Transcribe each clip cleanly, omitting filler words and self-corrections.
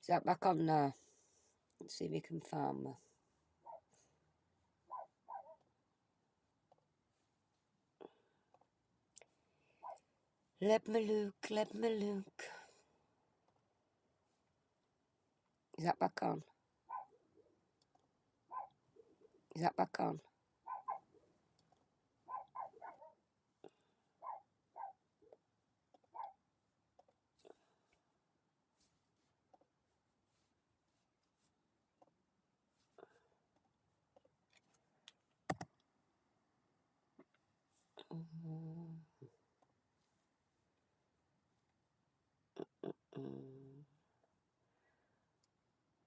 Is that back on now? Let's see if you can find me. Let me look, let me look. Is that back on? Is that back on?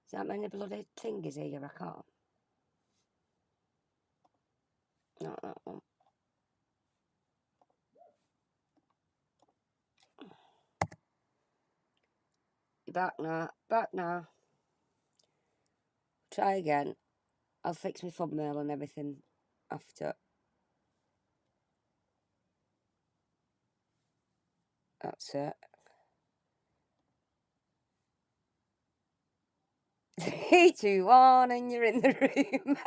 Is that many bloody fingers here? I can't. Not that one. You're back now. Back now. Try again. I'll fix my thumbnail and everything after. That's it. 3, 2, 1, and you're in the room.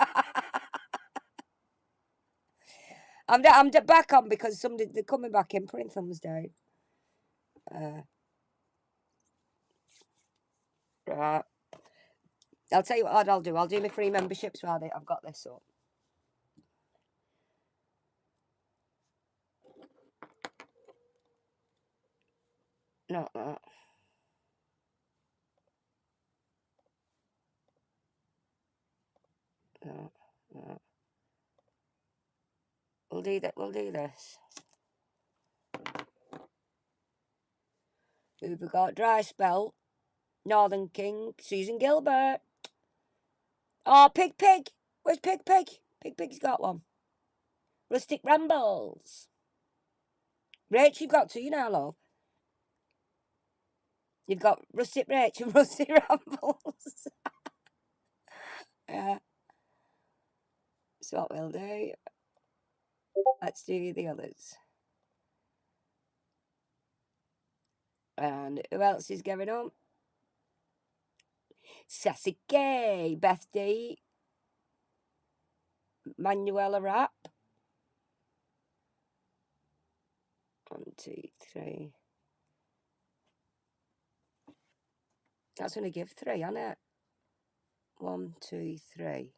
I'm back on because they're coming back in, putting thumbs down. Right. I'll tell you what I'll do. I'll do my free memberships while I've got this up. Not that. No, no. We'll do that. We'll do this. Who've we got? Dry Spell, Northern King, Susan Gilbert. Oh, Pig. Where's Pig? Pig's got one. Rustic Rambles. Rach, you've got two now, love. You've got Rustic Rach and Rustic Rambles. Yeah. So what we'll do. Let's do the others. And who else is going on? Sassy K, Beth D, Manuela Rapp. 1, 2, 3. That's only give 3, isn't it? 1, 2, 3,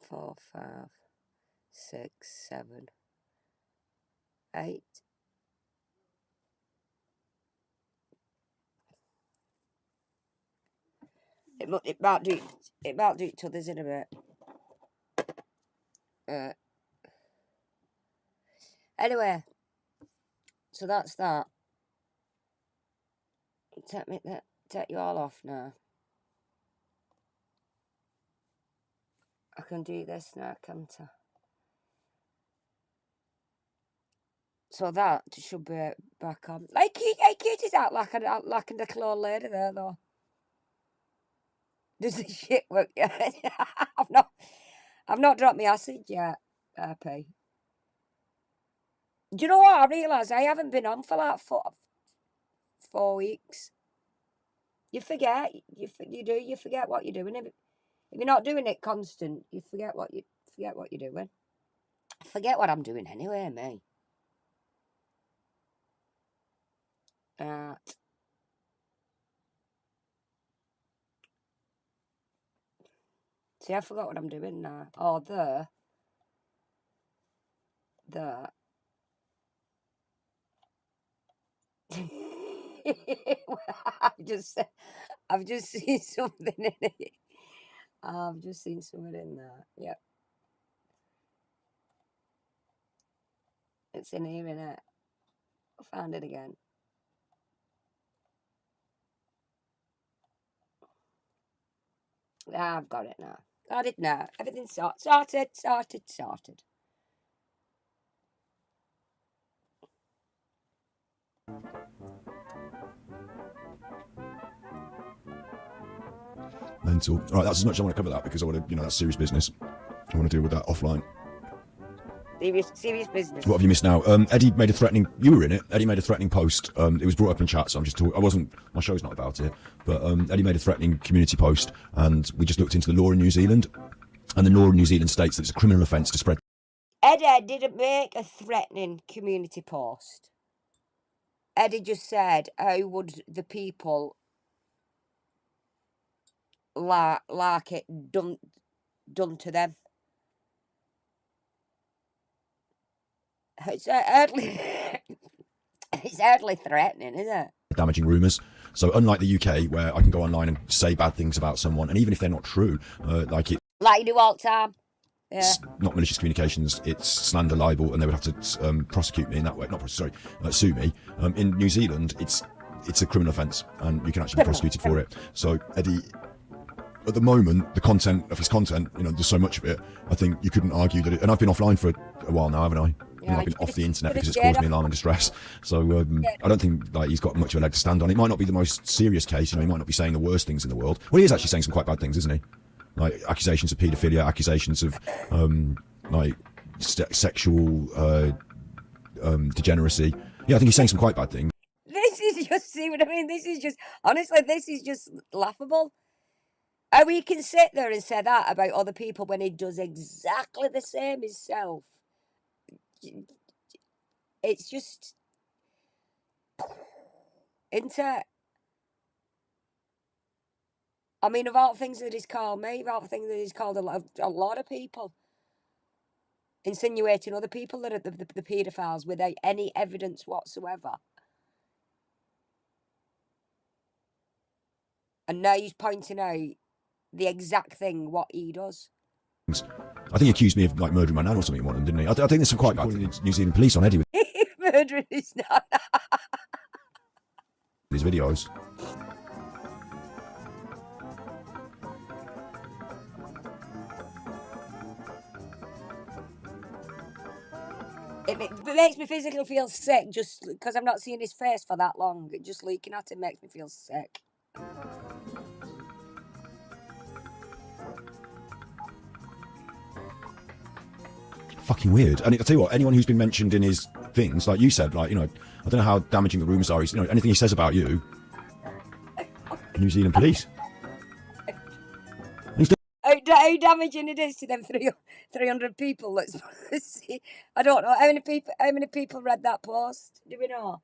4, 5, 6, 7, 8. It might do it to others in a bit. Anyway, so that's that. Take you all off now. I can do this now, can't I? So that should be back on. Like cute is that like a little old lady there though. Does the shit work yet? I've not dropped my acid yet, RP. Do you know what? I realise I haven't been on for like 4 weeks. You forget. You forget what you're doing. If you're not doing it constant, you forget what you're doing. I forget what I'm doing anyway, me. See, I forgot what I'm doing now. Oh, there. I've just seen something in it. I've just seen something in there. Yep. It's in here, innit? I found it again. I've got it now. Got it now. Everything's sorted. Mental. All right, that's as much as I want to cover that because I want to, that's serious business. I want to deal with that offline. Serious business. What have you missed now? Eddie made a threatening. You were in it. Eddie made a threatening post. It was brought up in chat, so I'm just talking. I wasn't. My show's not about it. But Eddie made a threatening community post, and we just looked into the law in New Zealand, and the law in New Zealand states that it's a criminal offence to spread. Eddie didn't make a threatening community post. Eddie just said, "How would the people like it done to them?" It's hardly, it's hardly threatening, is it? Damaging rumours. So unlike the UK, where I can go online and say bad things about someone, and even if they're not true, like you do all the time. Yeah. It's not malicious communications, it's slander, libel, and they would have to prosecute me in that way. Sue me. In New Zealand, it's a criminal offence, and you can actually be prosecuted for it. So Eddie, at the moment, the content of his content, there's so much of it. I think you couldn't argue that. And I've been offline for a while now, haven't I? Yeah, I've been off the internet because it's caused me alarm and distress. So I don't think he's got much of a leg to stand on. It might not be the most serious case. He might not be saying the worst things in the world. Well, he is actually saying some quite bad things, isn't he? Like accusations of paedophilia, accusations of sexual degeneracy. Yeah, I think he's saying some quite bad things. This is just, see what I mean? This is just, honestly, this is just laughable. How he can sit there and say that about other people when he does exactly the same himself. It's just, isn't it? I mean, of all things that he's called me, of all things that he's called a lot of people, insinuating other people that are the paedophiles without any evidence whatsoever. And now he's pointing out the exact thing what he does. I think he accused me of murdering my nan or something, didn't he? I think there's some quite bad New Zealand police on Eddie with murdering his nan. His videos. It makes me physically feel sick just because I'm not seeing his face for that long. Just looking at him makes me feel sick. Fucking weird. And I tell you what, anyone who's been mentioned in his things, like you said, I don't know how damaging the rumours are. Anything he says about you, New Zealand police. How damaging it is to them 300 people. I don't know how many people read that post. Do we know?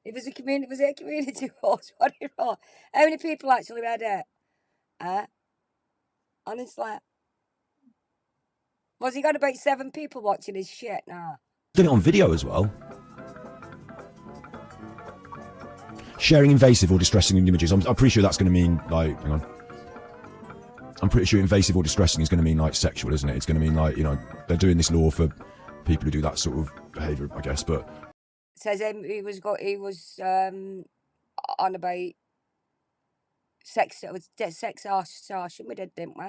It was a community post. What do you know? How many people actually read it? Honestly. Was he got about 7 people watching his shit now? Done it on video as well. Sharing invasive or distressing images. I'm pretty sure that's going to mean hang on. I'm pretty sure invasive or distressing is going to mean sexual, isn't it? It's going to mean they're doing this law for people who do that sort of behaviour, I guess. But says he was on about sex extortion. We didn't we?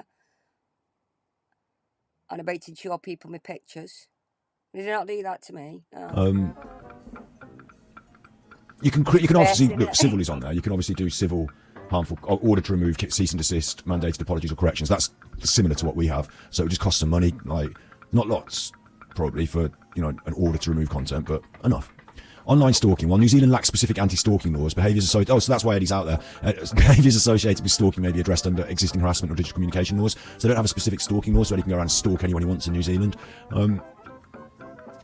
On about to show people my pictures. Did he not do that to me? No. You can obviously look. Civil is on there. You can obviously do civil. Harmful order to remove, cease and desist, mandated apologies or corrections. That's similar to what we have. So it just costs some money, not lots, probably for an order to remove content, but enough. Online stalking. While New Zealand lacks specific anti-stalking laws, behaviours associated. Oh, so that's why Eddie's out there. Behaviours associated with stalking may be addressed under existing harassment or digital communication laws. So they don't have a specific stalking law, so Eddie can go around and stalk anyone he wants in New Zealand.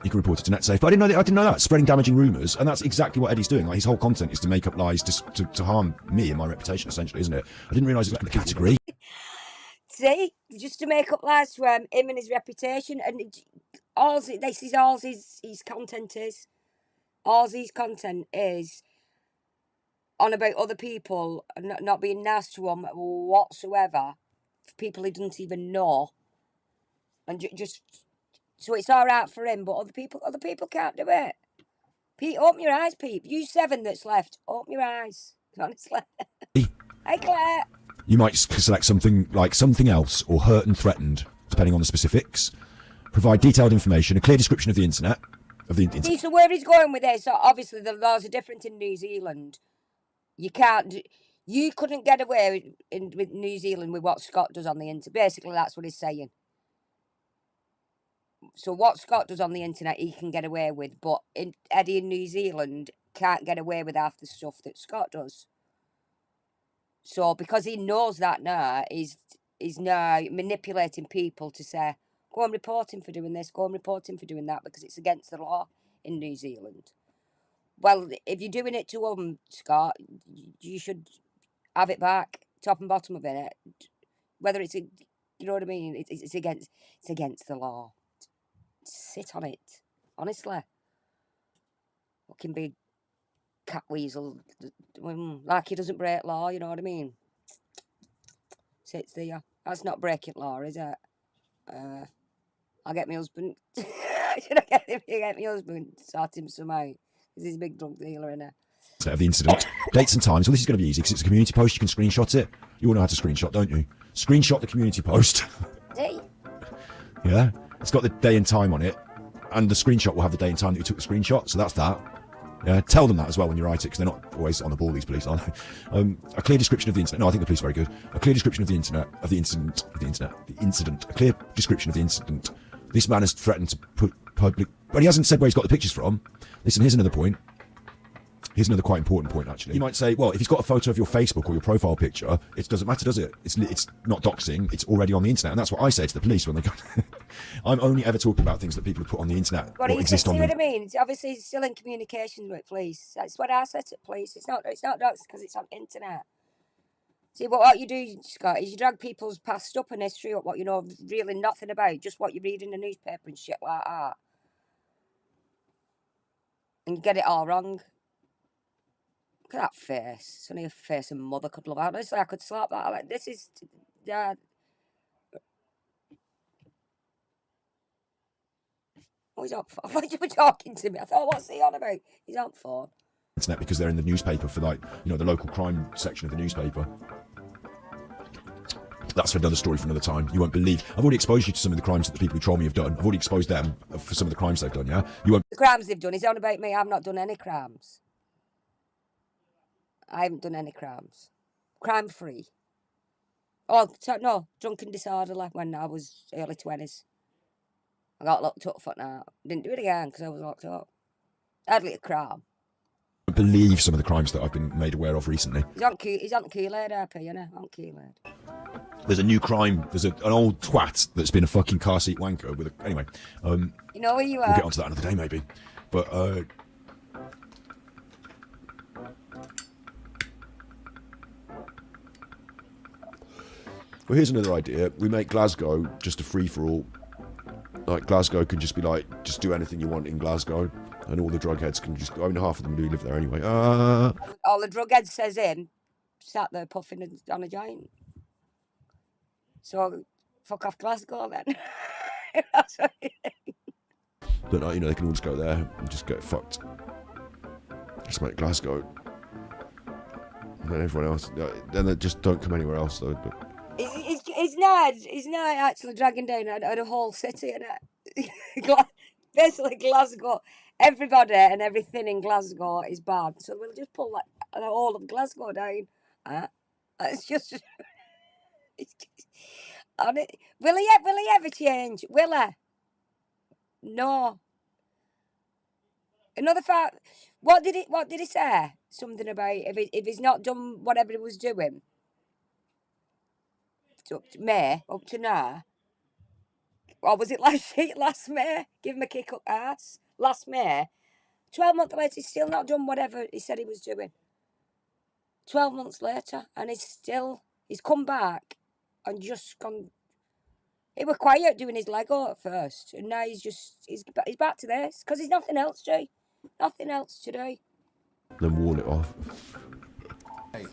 You can report it to NetSafe. But I didn't know that. Spreading damaging rumours. And that's exactly what Eddie's doing. His whole content is to make up lies to harm me and my reputation, essentially, isn't it? I didn't realise it was in the category. See? Just to make up lies to him and his reputation. And this is all his content is. All his content is on about other people and not being nice to them whatsoever. For people he doesn't even know. And just... So it's all right for him, but other people can't do it. Pete, open your eyes, Pete. You 7 that's left, open your eyes. Honestly. Hey, Claire. You might select something like something else or hurt and threatened, depending on the specifics. Provide detailed information, a clear description of the internet. See, so where he's going with this, so obviously the laws are different in New Zealand. You couldn't get away with New Zealand with what Scott does on the internet. Basically, that's what he's saying. So what Scott does on the internet, he can get away with, but Eddie in New Zealand can't get away with half the stuff that Scott does. So because he knows that now, he's now manipulating people to say, go and report him for doing this, go and report him for doing that, because it's against the law in New Zealand. Well, if you're doing it to Scott, you should have it back, top and bottom of it. Whether it's you know what I mean? It's against the law. Sit on it, honestly. Fucking big cat weasel, like he doesn't break law. You know what I mean? Sits there. That's not breaking law, is it? I'll get my husband. Should I get my husband? Sort him some out. Because he's a big drug dealer, innit? Of the incident, dates and times. Well, this is going to be easy because it's a community post. You can screenshot it. You all know how to screenshot, don't you? Screenshot the community post. Yeah, it's got the day and time on it, and the screenshot will have the day and time that you took the screenshot. So that's that. Yeah, tell them that as well when you write it, because they're not always on the ball. These police, are they? A clear description of the incident. No, I think the police are very good. A clear description of the incident. A clear description of the incident. This man has threatened to put public, but he hasn't said where he's got the pictures from. Listen, here's another point. Here's another quite important point, actually. You might say, well, if he's got a photo of your Facebook or your profile picture, it doesn't matter, does it? It's not doxing. It's already on the internet, and that's what I say to the police when they go. I'm only ever talking about things that people have put on the internet or exist on. See what I mean? It's obviously still in communication with police. That's what I said to police. It's not doxing because it's on internet. See, what you do, Scott, is you drag people's past stuff and history up, what you know really nothing about, just what you read in the newspaper and shit like that, and you get it all wrong. Look at that face. It's only a face a mother could love. Honestly, I could slap that. Like, this is... Oh, he's on phone. Why you were talking to me? I thought, what's he on about? He's on phone. Internet because they're in the newspaper for, like, you know, the local crime section of the newspaper. That's another story for another time. You won't believe. I've already exposed you to some of the crimes that the people who troll me have done. I've already exposed them for some of the crimes they've done, yeah? You won't... The crimes they've done. He's on about me. I've not done any crimes. I haven't done any crimes. Crime free. Oh, no, drunk and disorderly when I was early 20s. I got locked up for that. Didn't do it again because I was locked up. Hardly a crime. I believe some of the crimes that I've been made aware of recently. He's on Kool-Aid, RP, you know? On Kool-Aid. There's a new crime. There's an old twat that's been a fucking car seat wanker with a... Anyway. You know where you are. We'll get onto that another day, maybe. But, well, here's another idea. We make Glasgow just a free-for-all. Like, Glasgow can just be like, just do anything you want in Glasgow. And all the drug heads can just go. I mean, half of them do live there anyway. All the drug heads says him, sat there puffing on a joint. So, fuck off Glasgow then. That's what you think. But, you know, they can all just go there and just get fucked. Just make Glasgow. And then everyone else, then they just don't come anywhere else, though. But He's not actually dragging down a whole city, innit? Basically, Glasgow, everybody and everything in Glasgow is bad. So we'll just pull like the whole of Glasgow down. It's just... Will he ever change? Will he? No. Another fact. What did he say? Something about if he's not done whatever he was doing up to May, up to now, or was it last May? Give him a kick up ass. Last May. 12 months later, he's still not done whatever he said he was doing. 12 months later, and he's come back and just gone. He was quiet doing his Lego at first, and now he's back to this because there's nothing else to do. Nothing else to do. Then wall it off. Hey,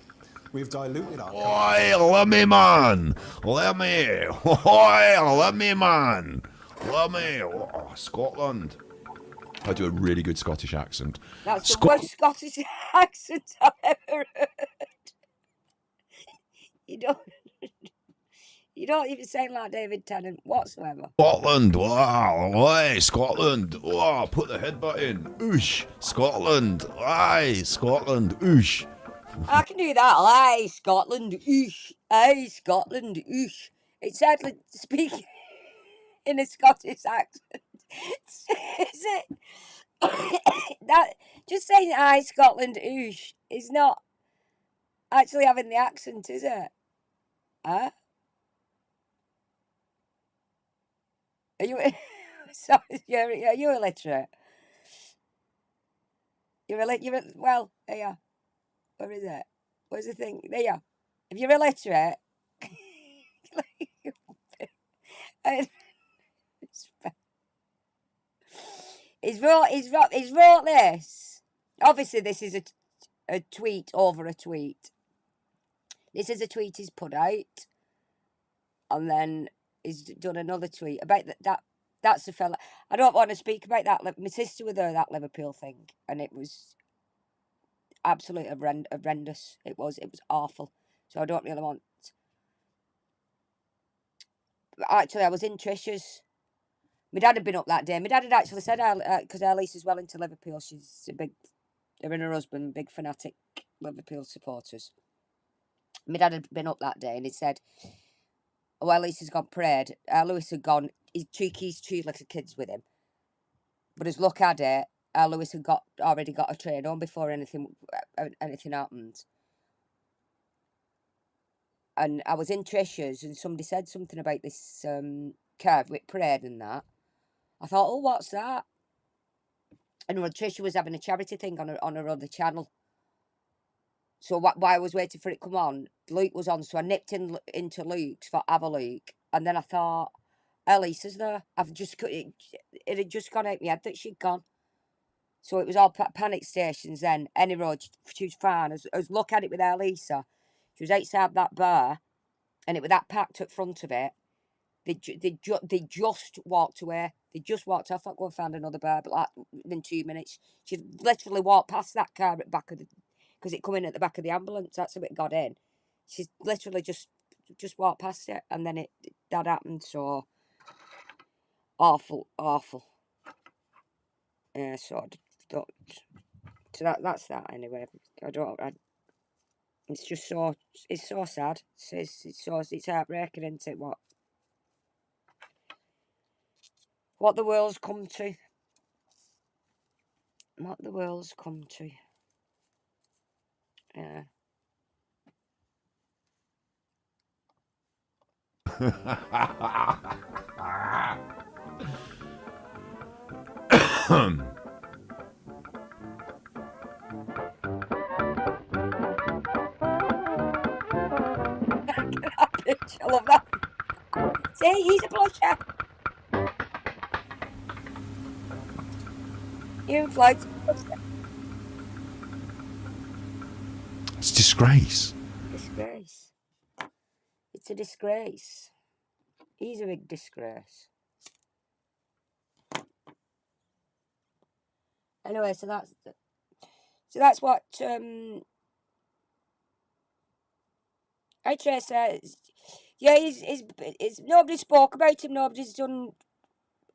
we've diluted our... Oi, let me, man! Let me! Oi, let me, man! Let me! Oh, Scotland. I do a really good Scottish accent. That's the worst Scottish accent I've ever heard. You don't even sound like David Tennant whatsoever. Scotland, wow, oi, Scotland, wow, put the headbutt in, oosh, Scotland, aye, Scotland, oosh. I can do that, aye, Scotland, oosh, aye, Scotland, oosh. It's sadly speaking in a Scottish accent. Is it? That just saying "I Scotland oosh" is not actually having the accent, is it? Huh? Are you? Sorry, you're illiterate. Well, there you are. Where is it? Where's the thing? There you are. If you're illiterate, he's wrote this. Obviously, this is a tweet over a tweet. This is a tweet he's put out, and then he's done another tweet about that. That's the fella. I don't want to speak about that. My sister was there, that Liverpool thing, and it was absolutely horrendous. It was awful. So I don't really want. Actually, I was in Trish's. My dad had been up that day. My dad had actually said, because our Lisa's well into Liverpool. She's a big, her and her husband, big fanatic Liverpool supporters. My dad had been up that day, and he said, "Oh, well, Lisa's gone parade. Lewis had gone. He's two little kids with him. But as luck had it, Lewis had already got a train on before anything happened. And I was in Trish's, and somebody said something about this curve with parade and that. I thought, oh, what's that? And Tricia was having a charity thing on her other channel. So while I was waiting for it to come on, Luke was on. So I nipped into Luke's for have a look, and then I thought, Lisa's there. It had just gone out my head that she'd gone. So it was all panic stations then. Any road, she was fine. As look at it with Lisa, she was outside that bar, and it was that packed at front of it. They just walked away. They just walked off. I'll go and find another bar, but like within 2 minutes, she literally walked past that car at the back of the, because it come in at the back of the ambulance. That's how it got in. She's literally just walked past it, and then that happened. So awful. Yeah. So that's that anyway. It's just so sad. It's heartbreaking, isn't it? What the world's come to. What the world's come to. Yeah. I love that. See, he's a blusher. You floats. It's a disgrace. Disgrace. It's a disgrace. He's a big disgrace. Anyway, so that's what Trace says. Yeah, he's nobody spoke about him. Nobody's done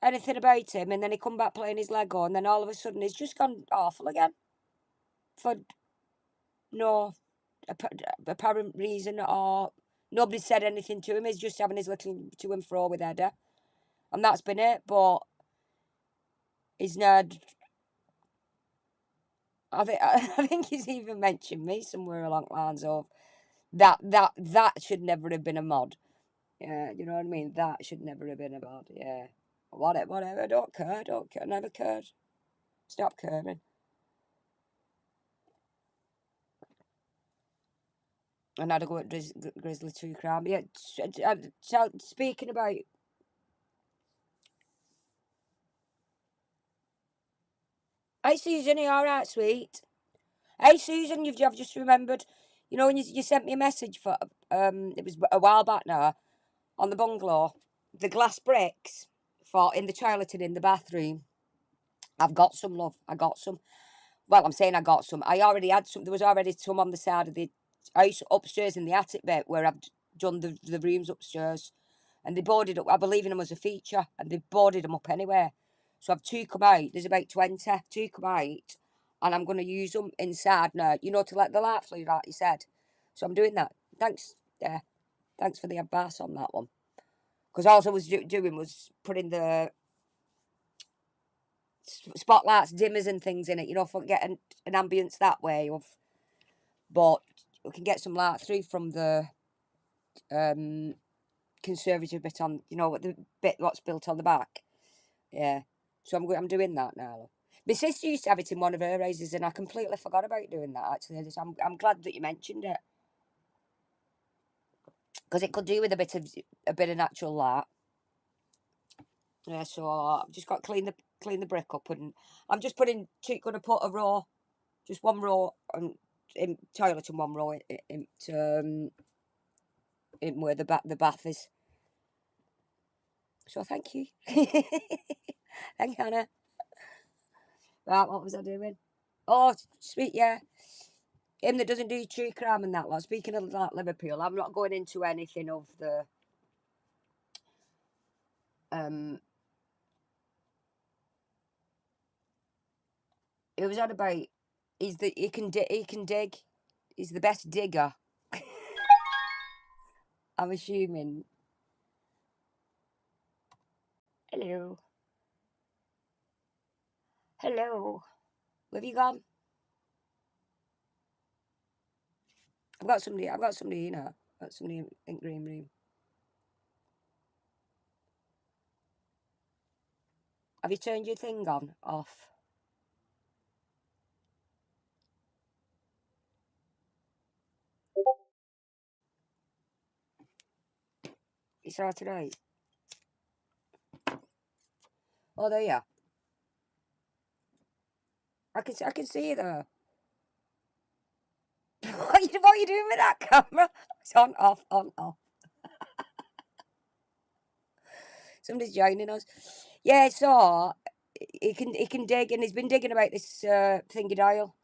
anything about him, and then he come back playing his Lego, and then all of a sudden he's just gone awful again for no apparent reason, or nobody said anything to him. He's just having his little to and fro with Edda, and that's been it. But he's not. I think he's even mentioned me somewhere along the lines of that should never have been a mod. Yeah, you know what I mean. That should never have been a mod. Yeah, whatever. Don't care. Never cared. Stop caring. And I'd go at Grizzly True Crime. Yeah, speaking about. Hey Susan, are you alright, sweet? Hey Susan, I've just remembered. You know when you sent me a message for it was a while back now, on the bungalow, the glass bricks for in the toilet and in the bathroom. I've got some, love. I got some. Well, I'm saying I got some. I already had some. There was already some on the side of the house upstairs in the attic bit where I've done the rooms upstairs, and they boarded up. I believe in them as a feature, and they boarded them up anyway. So I've two come out. There's about 20. Two come out, and I'm going to use them inside now. You know, to let the light flow, like you said. So I'm doing that. Thanks. Yeah. Thanks for the advice on that one. Because all I was doing was putting the spotlights, dimmers, and things in it. You know, for getting an ambience that way. But we can get some light through from the conservative bit on. You know, what the bit what's built on the back. Yeah. So I'm doing that now. My sister used to have it in one of her raises, and I completely forgot about doing that. Actually, I'm glad that you mentioned it, because it could do with a bit of natural light. Yeah, so I've just got to clean the brick up, and I'm just going to put a row, just one row, in toilet and one row in where the bath is. So thank you, thank you, Hannah. Right, what was I doing? Oh, sweet, yeah. Him that doesn't do true crime and that lot. Speaking of that Liverpool, I'm not going into anything of the it was on about he can dig. He's the best digger. I'm assuming. Hello. Hello. Where have you gone? I've got somebody, you know. I've got somebody in green room. Have you turned your thing on? Off? It's all tonight. Oh, there you are. I can see you there. What are you doing with that camera? It's on, off, on, off. Somebody's joining us. Yeah, so he can dig, and he's been digging about this thingy dial,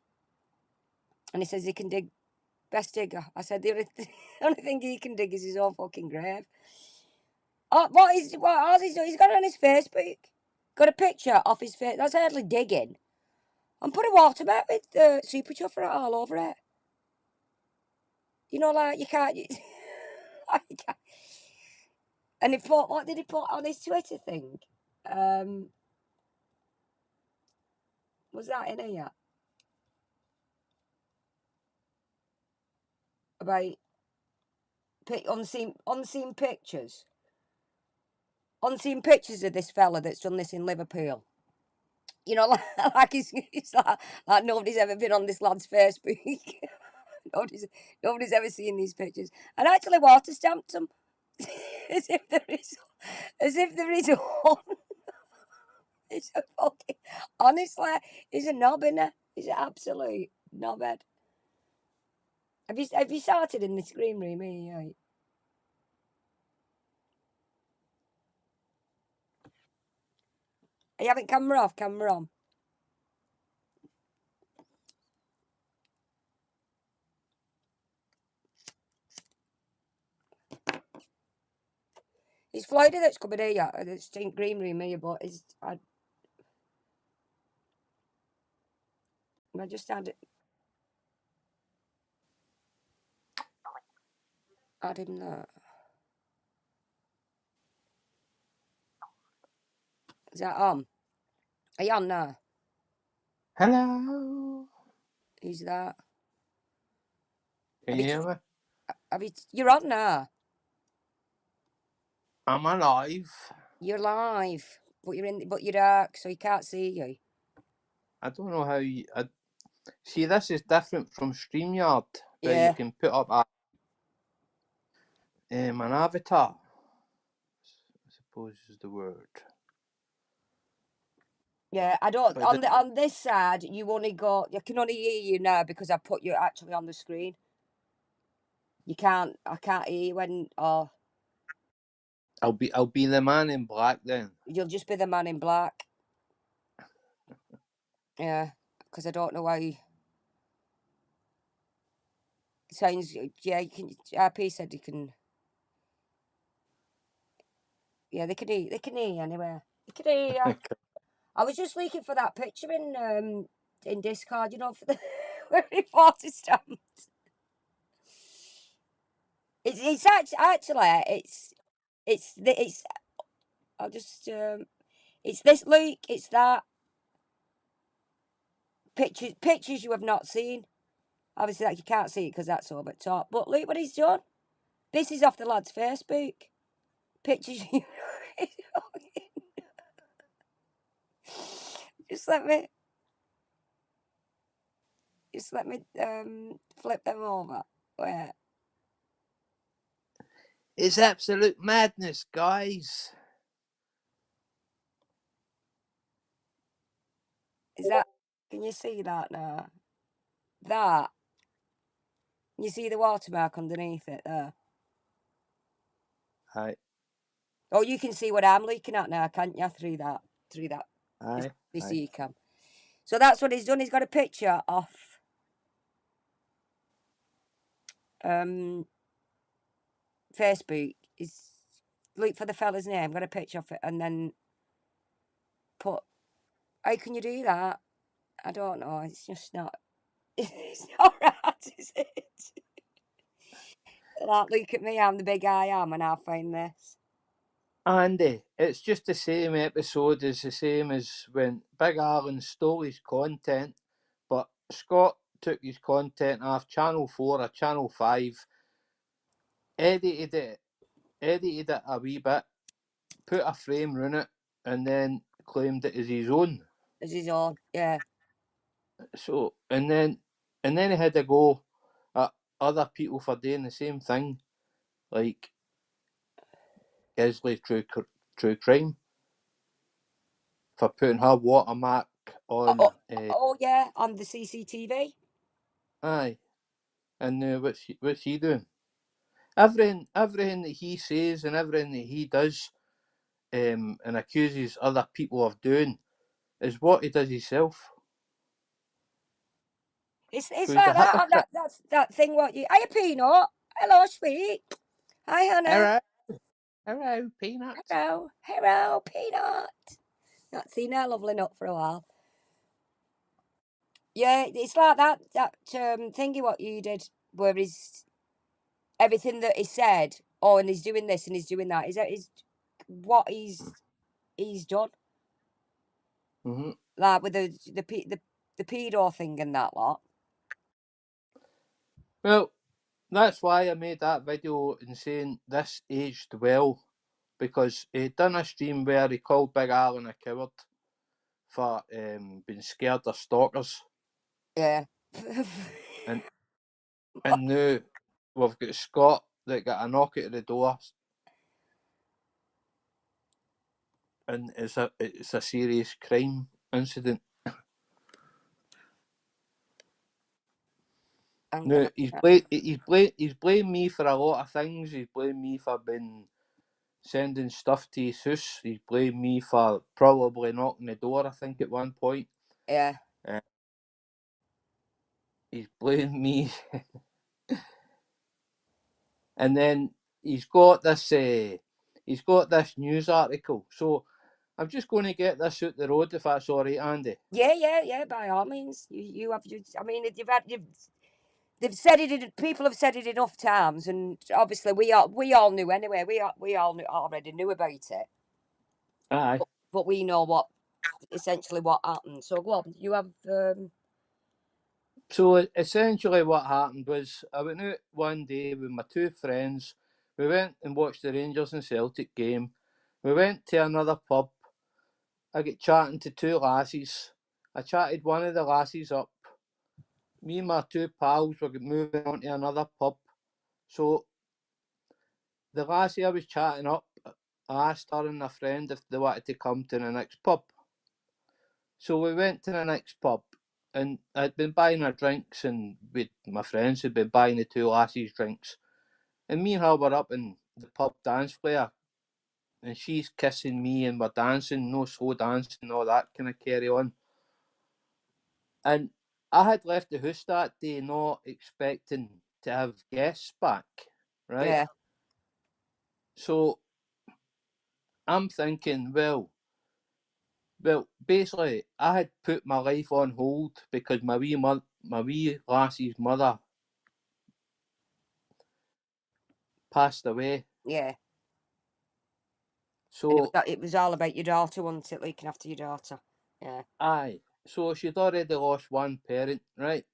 and he says he can dig. Best digger. I said the only thing he can dig is his own fucking grave. Oh, he's got it on his Facebook. Got a picture off his face. That's hardly digging. And put a watermark with super chuffer all over it. You know, like you can't. Like, you can't. And he put, what did he put on his Twitter thing? Was that in here? About unseen pictures. Unseen pictures of this fella that's done this in Liverpool. You know, like he's like nobody's ever been on this lad's Facebook. nobody's ever seen these pictures. And actually water stamped them. as if there is one. It's a fucking, honestly, he's a knob, innit? He's an absolute knobhead. Have you started in this green room here? Are you having camera off, camera on? It's Floydie that's coming here. It's in green room here, but I just add him there. Is that on? Are you on now? Hello. Who's that? Can you hear me? You're on now. I'm alive. You're live, but you're dark, so you can't see you. I don't know how you. See, this is different from StreamYard, where Yeah. you can put up an avatar, I suppose is the word. Yeah, I don't. But On this side, you can only hear you now because I put you actually on the screen. I can't hear you when. Oh, I'll be the man in black then. you'll just be the man in black. Yeah, because I don't know why. It sounds. Yeah, you can. RP said you can. Yeah, they can hear. They can hear you anyway. They can hear you. I was just looking for that picture in Discord. You know, for the where he bought his stamps. It's actually it's I'll just it's this Luke, it's that. pictures you have not seen. Obviously, that you can't see it because that's over top. But look what he's done. This is off the lad's Facebook. Pictures you. Just let me. Just let me flip them over. Where? It's absolute madness, guys. Is that? Can you see that now? That. You see the watermark underneath it there? Aye, Oh, you can see what I'm looking at now, can't you? Through that. aye, This aye. ecam. So that's what he's done. He's got a picture off Facebook. He's look for the fella's name, got a picture of it, and then put. How can you do that? I don't know. It's just not. It's not right, is it? Like, look at me. I'm the big I am, and I'll find this. Andy, it's just the same episode as the same as when Big Alan stole his content, but Scott took his content off Channel 4 or Channel 5, edited it a wee bit, put a frame around it, and then claimed it as his own. As his own, yeah. So, and then he had to go at other people for doing the same thing, like Isley True Crime, for putting her watermark on. Oh yeah, on the CCTV. Aye, and what's he doing? Everything that he says and everything that he does, and accuses other people of doing, is what he does himself. It's So he's a like that. hypocrite. That's that thing. What you? Hiya, Peanut. Hello, sweet. Hi, Hannah. Hello, Peanut. Hello, Peanut. Not seen her lovely nut for a while. Yeah, it's like that thingy what you did, where he's everything that he said. Oh, and he's doing this and he's doing that. Is what he's done? Mm-hmm. Like with the pedo thing and that lot. Well, that's why I made that video and saying this aged well, because he done a stream where he called Big Alan a coward for being scared of stalkers, Yeah. and now we've got Scott that got a knock at the door, and it's a serious crime incident. I'm No, gonna. he's blamed me for a lot of things. He's blamed me for being sending stuff to his house. He's blamed me for probably knocking the door, I think, at one point. Yeah. He's blamed me. And then he's got this news article. So I'm just going to get this out the road, if that's all right, Andy. Yeah. By all means, you have. I mean, they've said it. People have said it enough times, and obviously we all knew anyway. We all already knew about it, Aye. but we know essentially what happened. So go on, you have. So essentially what happened was I went out one day with my two friends. We went and watched the Rangers and Celtic game. We went to another pub. I got chatting to two lassies. I chatted one of the lassies up. Me and my two pals were moving on to another pub. So the lassie I was chatting up, I asked her and a friend if they wanted to come to the next pub. So we went to the next pub, and I'd been buying her drinks, and my friends had been buying the two lassies drinks. And me and her were up in the pub dance floor, and she's kissing me, and we're dancing, no slow dancing, all that kind of carry on. And I had left the house that day not expecting to have guests back, right? Yeah. So I'm thinking, well, basically, I had put my life on hold because my wee lassie's mother passed away. Yeah. So It was all about your daughter, wasn't it? Looking after your daughter. Yeah. aye, so she'd already lost one parent, right?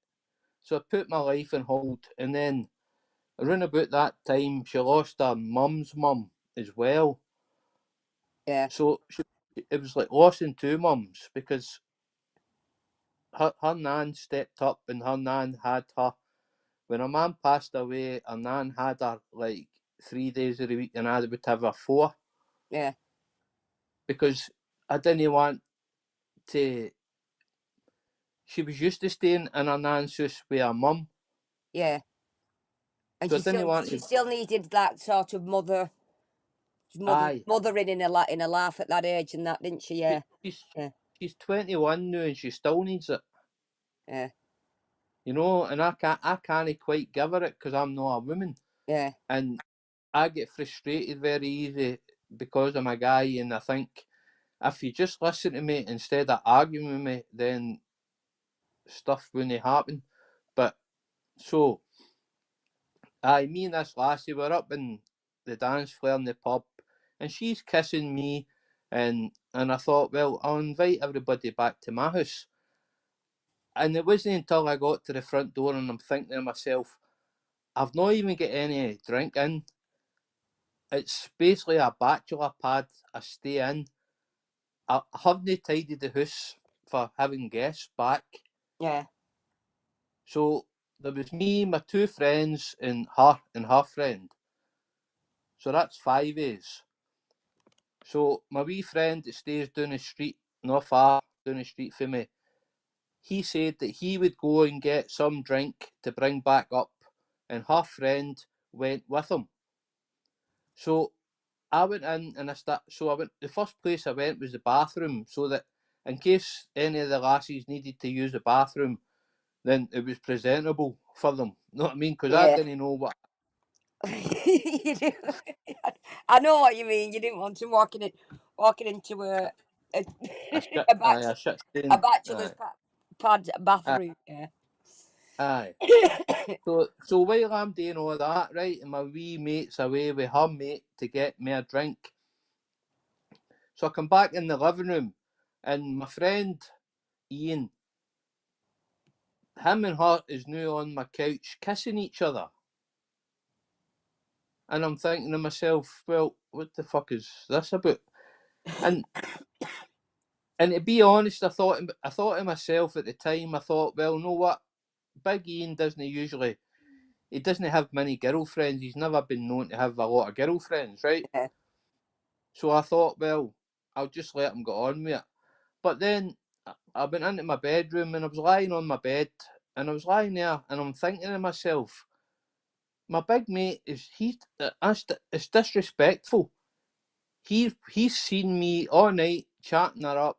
So I put my life on hold, and then around about that time, she lost her mum's mum as well. Yeah. So it was like losing two mums, because her nan stepped up, and her nan had her. When her mum passed away, her nan had her like 3 days of the week, and I would have her 4, Yeah. because I didn't want to. She was used to staying in her nan's house with her mum, Yeah. And so I didn't want she to. still needed that sort of Aye, mothering in a laugh at that age and that, didn't she? Yeah. she's Yeah. she's 21 now, and she still needs it, Yeah. and I can't quite give her it because I'm not a woman, Yeah. and I get frustrated very easy because I'm a guy, and I think if you just listen to me instead of arguing with me, then stuff wouldn't happen. But so, me and this lassie were up in the dance floor in the pub, and she's kissing me, and I thought, well, I'll invite everybody back to my house. And it wasn't until I got to the front door, and I'm thinking to myself, I've not even got any drink in. It's basically a bachelor pad. I stay in. I haven't tidied the house for having guests back. Yeah. So there was me, my two friends, and her friend. So that's 5 days. So my wee friend that stays down the street, not far down the street from me, he said that he would go and get some drink to bring back up, and her friend went with him. So I went in, and the first place I went was the bathroom, so that in case any of the lassies needed to use the bathroom, then it was presentable for them. You know what I mean? Because I Yeah. didn't know what You do. I know what you mean. You didn't want him walking into a, a shit, a, aye, a bachelor, shit a stain, bachelor's aye, pad aye, bathroom. Yeah. aye. So while I'm doing all that, right, and my wee mate's away with her mate to get me a drink, so I come back in the living room, and my friend Ian, him and her is now on my couch kissing each other, and I'm thinking to myself, well, what the fuck is this about? And to be honest, I thought to myself at the time, I thought, well, know what, Big Ian he doesn't have many girlfriends. He's never been known to have a lot of girlfriends, right? Yeah. So I thought, well, I'll just let him get on with it. But then I went into my bedroom, and I was lying on my bed, and I was lying there, and I'm thinking to myself, my big mate it's disrespectful. He's seen me all night chatting her up,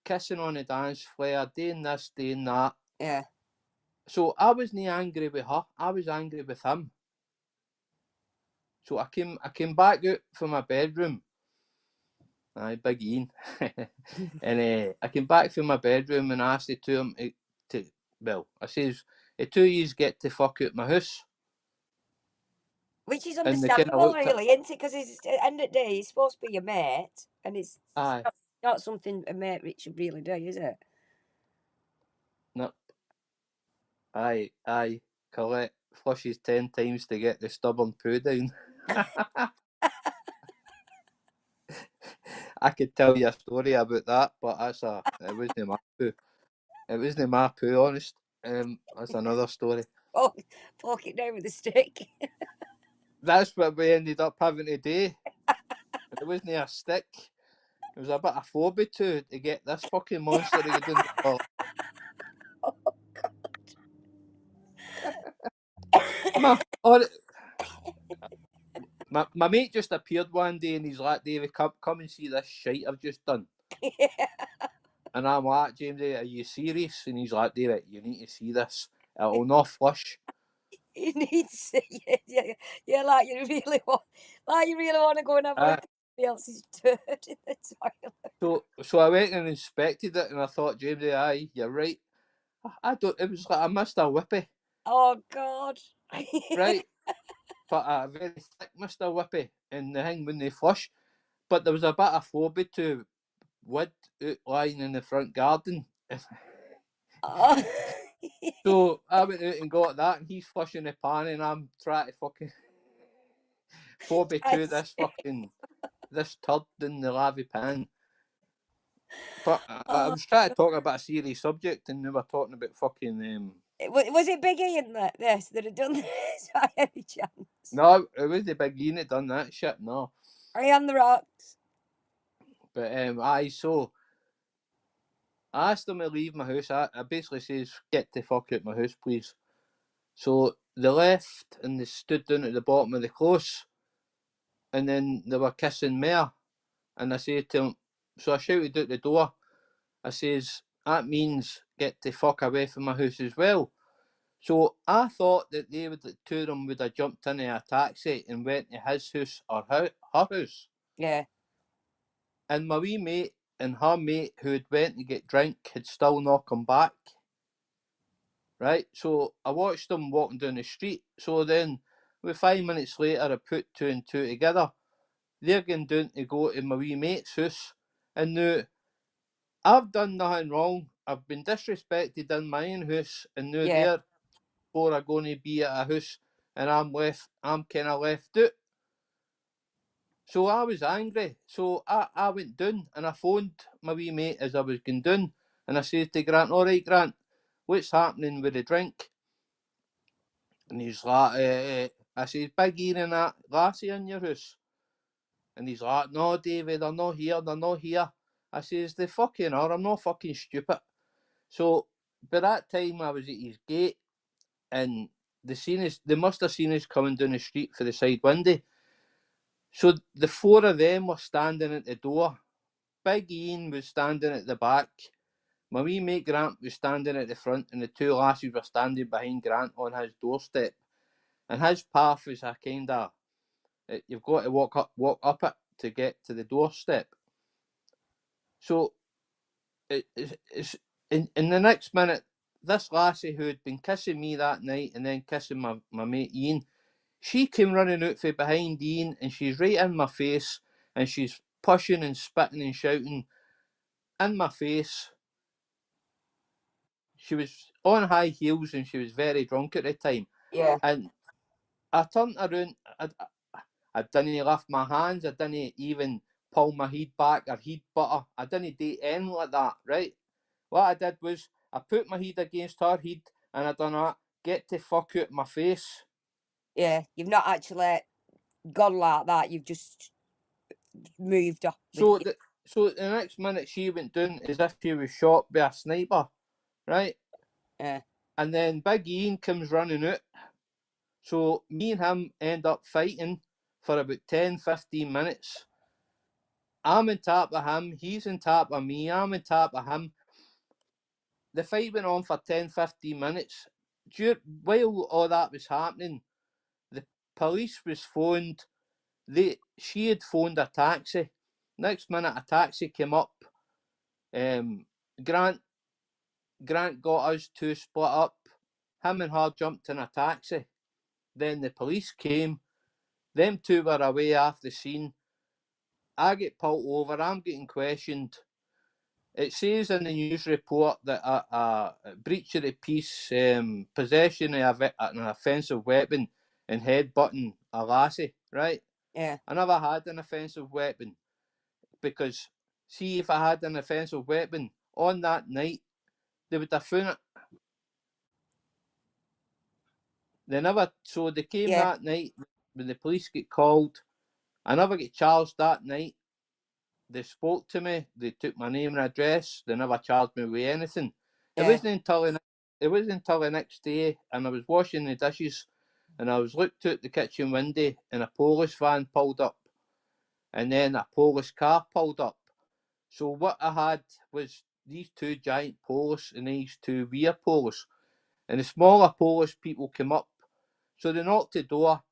kissing on the dance floor, doing this, doing that. Yeah. So I wasn't angry with her. I was angry with him. So I came back out from my bedroom. Aye, Big Ian. And I came back from my bedroom, and I asked the two of them I says, the two of yous get to fuck out my house. Which is And they kind of understandable, looked at, really, isn't it? Because at the end of the day, he's supposed to be your mate, and it's aye, not something a mate should really do, is it? no, aye, Colette flushes 10 times to get the stubborn poo down. I could tell you a story about that, but it wasn't my poo. It wasn't my poo, honest. That's another story. Poke, poke it down with a stick. That's what we ended up having to do. It wasn't a stick. It was a bit of phobia to get this fucking monster to get down the toilet. My, or, my mate just appeared one day, and he's like, David, come and see this shite I've just done. And I'm like, James, are you serious? And he's like, David, you need to see this. It'll not flush. You need to see it. Yeah, like you really want to go and have a Uh, look at somebody else's turd in the toilet. so I went and inspected it, and I thought, James, aye, you're right. I don't, it was like I missed a whippy, Oh God. right? But a very thick Mr. Whippy, and the thing when they flush. But there was a bit of phobia to wood out lying in the front garden. Oh. So I went out and got that, and he's flushing the pan, and I'm trying to fucking phobia to this turd in the lavy pan. But I was trying to talk about a serious subject, and they were talking about fucking. Was it Big Ian that had done this by any chance? No, it was the big Ian that done that shit. No, Are you on the rocks? but so I asked them to leave my house. I basically says, "Get the fuck out my house, please." So they left and they stood down at the bottom of the close, and then they were kissing me. And I said to them, so I shouted out the door. I says, that means get the fuck away from my house as well. So I thought that the two of them would have jumped into a taxi and went to his house or her house. Yeah. And my wee mate and her mate who had went to get drink had still not come back. Right? So I watched them walking down the street. So then, with 5 minutes later, I put two and two together. They're going down to go to my wee mate's house. And now, I've done nothing wrong. I've been disrespected in my own house. And now Yeah. they're four are going to be at a house. And I'm kind of left out. So I was angry. So I went down and I phoned my wee mate as I was going down. And I said to Grant, all right, Grant, what's happening with the drink? And he's like, I says, Big Ian and that lassie in your house. And he's like, no, David, they're not here. I says, they fucking are, I'm not fucking stupid. So, by that time, I was at his gate, and they must have seen us coming down the street for the side window. So, the four of them were standing at the door. Big Ian was standing at the back. My wee mate Grant was standing at the front, and the two lassies were standing behind Grant on his doorstep. And his path was a kind of, you've got to walk up it to get to the doorstep. So it's in the next minute, this lassie who had been kissing me that night and then kissing my mate Ian, she came running out from behind Ian, and she's right in my face, and she's pushing and spitting and shouting in my face. She was on high heels and she was very drunk at the time. Yeah. And I turned around. I didn't lift my hands. I didn't even pull my head back or head butter. I didn't do anything like that, right? What I did was I put my head against her head and I done that. Get the fuck out of my face. Yeah. You've not actually gone like that. You've just moved up. So the next minute she went down as if she was shot by a sniper, right? Yeah. And then Big Ian comes running out. So me and him end up fighting for about 10-15 minutes. I'm on top of him, he's on top of me, I'm on top of him. The fight went on for 10-15 minutes. While all that was happening, the police was phoned. She had phoned a taxi. Next minute, a taxi came up. Grant got us two split up. Him and her jumped in a taxi. Then the police came. Them two were away off the scene. I get pulled over. I'm getting questioned. It says in the news report that a breach of the peace, possession of an offensive weapon, and headbutting a lassie, right? Yeah. I never had an offensive weapon because, see, if I had an offensive weapon on that night, they would have found it. So they came Yeah. that night when the police get called. I never get charged that night. They spoke to me. They took my name and address. They never charged me with anything. It Yeah. wasn't until the next day, and I was washing the dishes, and I was looked out the kitchen window, and a police van pulled up, and then a police car pulled up. So what I had was these two giant police and these two rear police, and the smaller police people came up. So they knocked the door,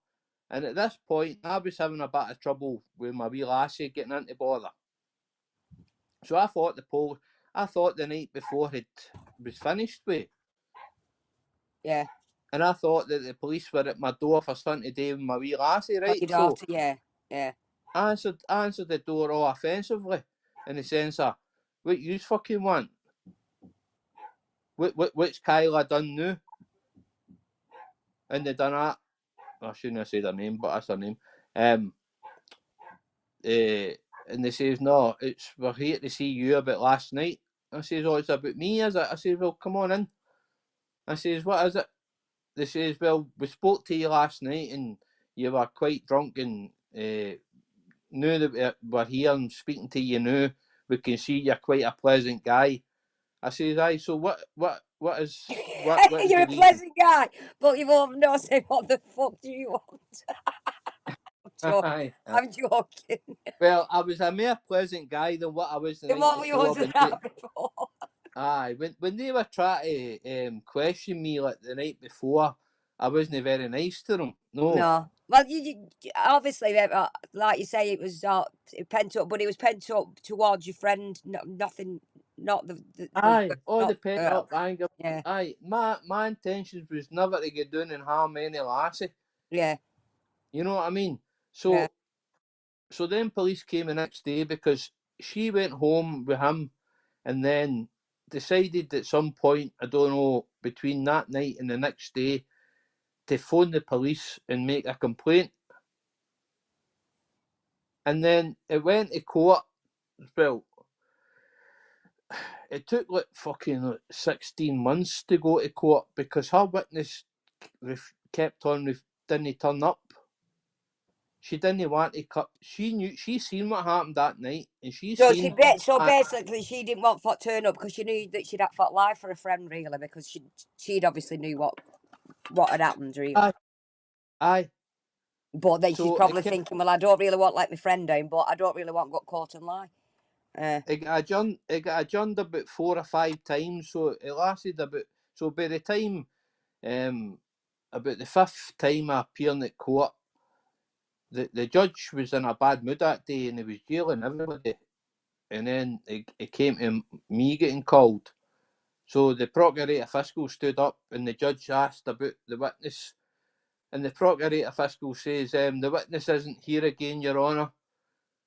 and at this point, I was having a bit of trouble with my wee lassie getting into bother. So I thought the night before was finished with. Yeah. And I thought that the police were at my door for something to do with my wee lassie, Got right? your So daughter. Yeah. Yeah. I answered the door all offensively, in the sense of, what you fucking want? which Kyla done now, and they done that. I shouldn't have said her name, but that's her name. And they says, no, we're here to see you about last night. I says, oh, it's about me, is it? I says, well, come on in. I says, what is it? They says, well, we spoke to you last night and you were quite drunk, and now that we're here and speaking to you now, we can see you're quite a pleasant guy. I says, aye, so what is You're the a reason? pleasant guy, but you won't know say what the fuck do you want. Aye. I'm joking. Well, I was a more pleasant guy than what I was the Then night what you before. wasn't that before? Aye, when they were trying to question me like the night before, I wasn't very nice to them. No. No. Well, obviously, like you say, it was pent up, but it was pent up towards your friend. Nothing, not Aye, all the not pent girl. up anger. Yeah, Aye, my intentions was never to get down and harm any lassie. yeah, You know what I mean? yeah, So then police came the next day because she went home with him, and then decided at some point, I don't know, between that night and the next day, to phone the police and make a complaint. And then it went to court. Well, it took like fucking 16 months to go to court because her witness kept on didn't turn up. She didn't want to cut. She seen what happened that night, and she So seen. so basically, she didn't want to turn up because she knew that she'd have to lie for a friend, really, because she'd obviously knew what had happened, really. Aye, aye. But then she's So probably thinking, well, I don't really want to let my friend down, but I don't really want to go caught and lie. it got adjourned about 4 or 5 times, so it lasted about. So by the time, about the 5th time I appeared at court, the judge was in a bad mood that day, and he was jailing everybody. And then it came to me getting called. So the Procurator Fiscal stood up, and the judge asked about the witness. And the Procurator Fiscal says, the witness isn't here again, Your Honour.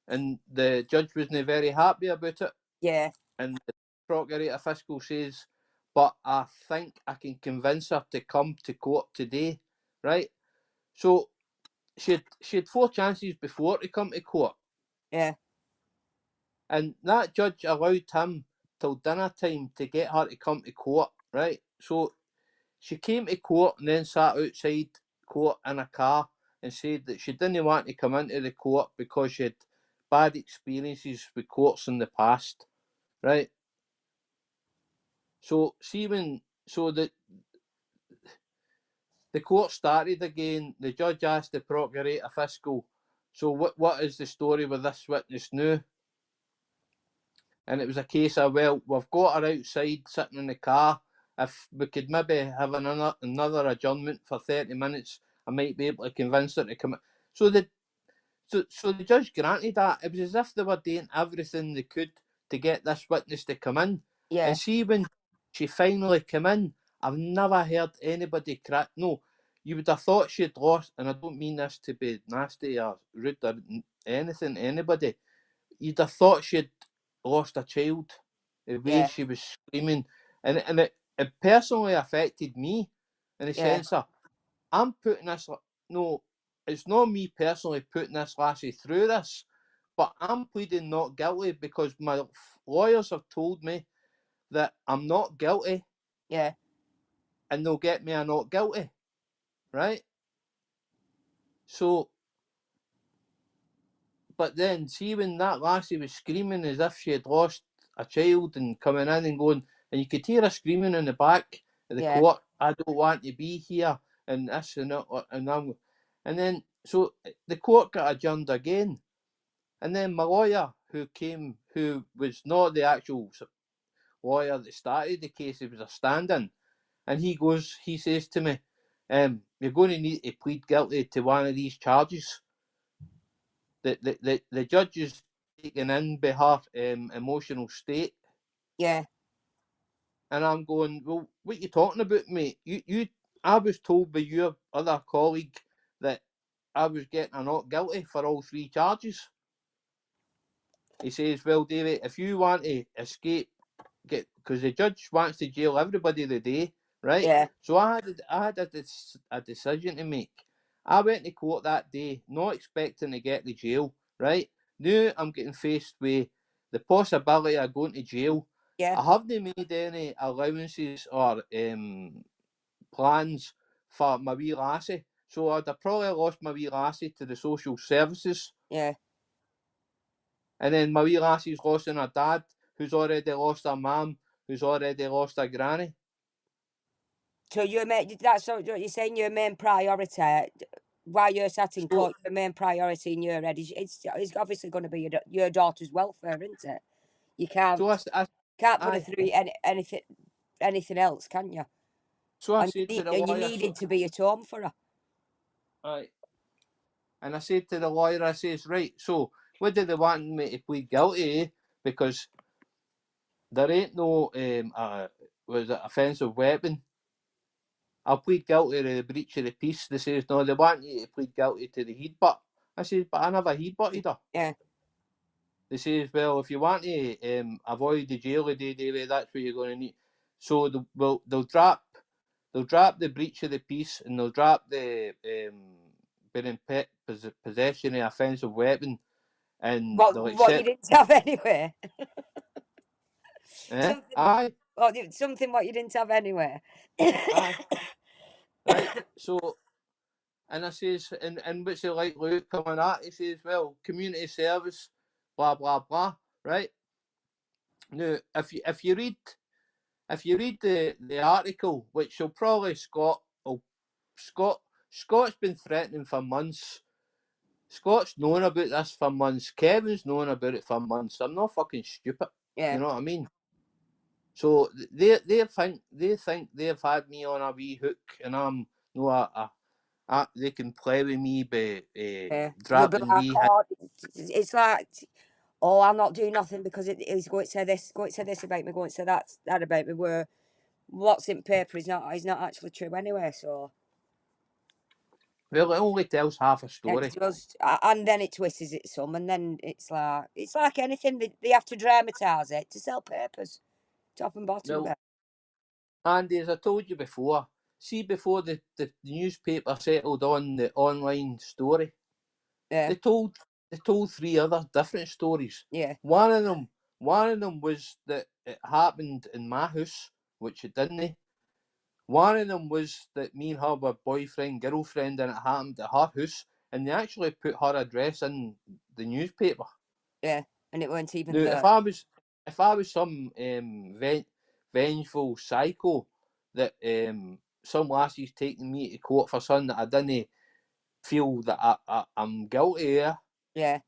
And the judge wasn't very happy about it. Yeah, And the Procurator Fiscal says, but I think I can convince her to come to court today, right? So she had 4 chances before to come to court. yeah, And that judge allowed him till dinner time to get her to come to court, right? So she came to court and then sat outside court in a car and said that she didn't want to come into the court because she had bad experiences with courts in the past, right? So see when the court started again, the judge asked the Procurator Fiscal, so what is the story with this witness now? And it was a case of, well, we've got her outside sitting in the car. If we could maybe have another adjournment for 30 minutes, I might be able to convince her to come in. So the judge granted that. It was as if they were doing everything they could to get this witness to come in. yeah, And see, when she finally came in, I've never heard anybody cry. No, you would have thought she'd lost, and I don't mean this to be nasty or rude or anything to anybody. You'd have thought she'd lost a child, the way yeah, she was screaming. And it personally affected me in the yeah, sense of, I'm putting this, no, it's not me personally putting this lassie through this, but I'm pleading not guilty because my lawyers have told me that I'm not guilty yeah, and they'll get me a not guilty, right? So, but then see when that lassie was screaming as if she had lost a child and coming in and going, and you could hear her screaming in the back of the yeah, court, I don't want to be here, and this and that, and then so the court got adjourned again. And then my lawyer, who was not the actual lawyer that started the case, he was a stand-in, and he says to me, you're going to need to plead guilty to one of these charges. The judge is taken in by her emotional state. yeah, And I'm going, well, what are you talking about, mate? I was told by your other colleague that I was getting a not guilty for all 3 charges. He says, well, David, if you want to escape because the judge wants to jail everybody the day, right? Yeah. So I had a decision to make. I went to court that day, not expecting to get to jail, right? Now I'm getting faced with the possibility of going to jail. Yeah. I haven't made any allowances or plans for my wee lassie. So I'd have probably lost my wee lassie to the social services. Yeah. And then my wee lassie's lost her dad, who's already lost her mum, who's already lost her granny. So that's what you're saying. Your main priority, while you're sat in So, court, your main priority in your head is it's obviously going to be your daughter's welfare, isn't it? You can't so can't put her I, through anything else, can you? so I And said to the you lawyer, needed to be at home for her. I, and I said to the lawyer, I says, right, so what do they want me to plead guilty? Because there ain't no was it offensive weapon. I'll plead guilty to the breach of the peace. They says, no, they want you to plead guilty to the headbutt. I says, but I never headbutted her. Yeah. They says, well, if you want to avoid the jail a day, David, that's what you're going to need. So they'll drop the breach of the peace, and they'll drop the being in possession of offensive weapon, and they'll What you accept. didn't have anyway. Eh? Something. Aye, Something what you didn't have anyway. aye, right. So, and I says, and what's it like, Luke, coming at? He says, well, community service, blah blah blah. Right now, if you read the article, which will probably Scott's been threatening for months. Scott's known about this for months. Kevin's known about it for months. I'm not fucking stupid. Yeah. You know what I mean? So they think they've had me on a wee hook, and I'm no they can play with me by Yeah. You'll be dropping like, wee. oh, it's like, oh, I'll not do nothing because he's going to say this, going to say this about me, going to say that about me. Where what's in paper is not actually true anyway. So Well, it only tells half a story. and then it twists it some, and then it's like anything. They have to dramatise it to sell papers, top and bottom of Well, it. Andy, as I told you before, see before the newspaper settled on the online story, Yeah. they told 3 other different stories. Yeah. One of them was that it happened in my house, which it didn't. One of them was that me and her were boyfriend, girlfriend, and it happened at her house, and they actually put her address in the newspaper. Yeah. And it weren't even Now, there. if I was some vengeful psycho that some lassie's taking me to court for something that I didn't feel that I'm guilty of, Yeah.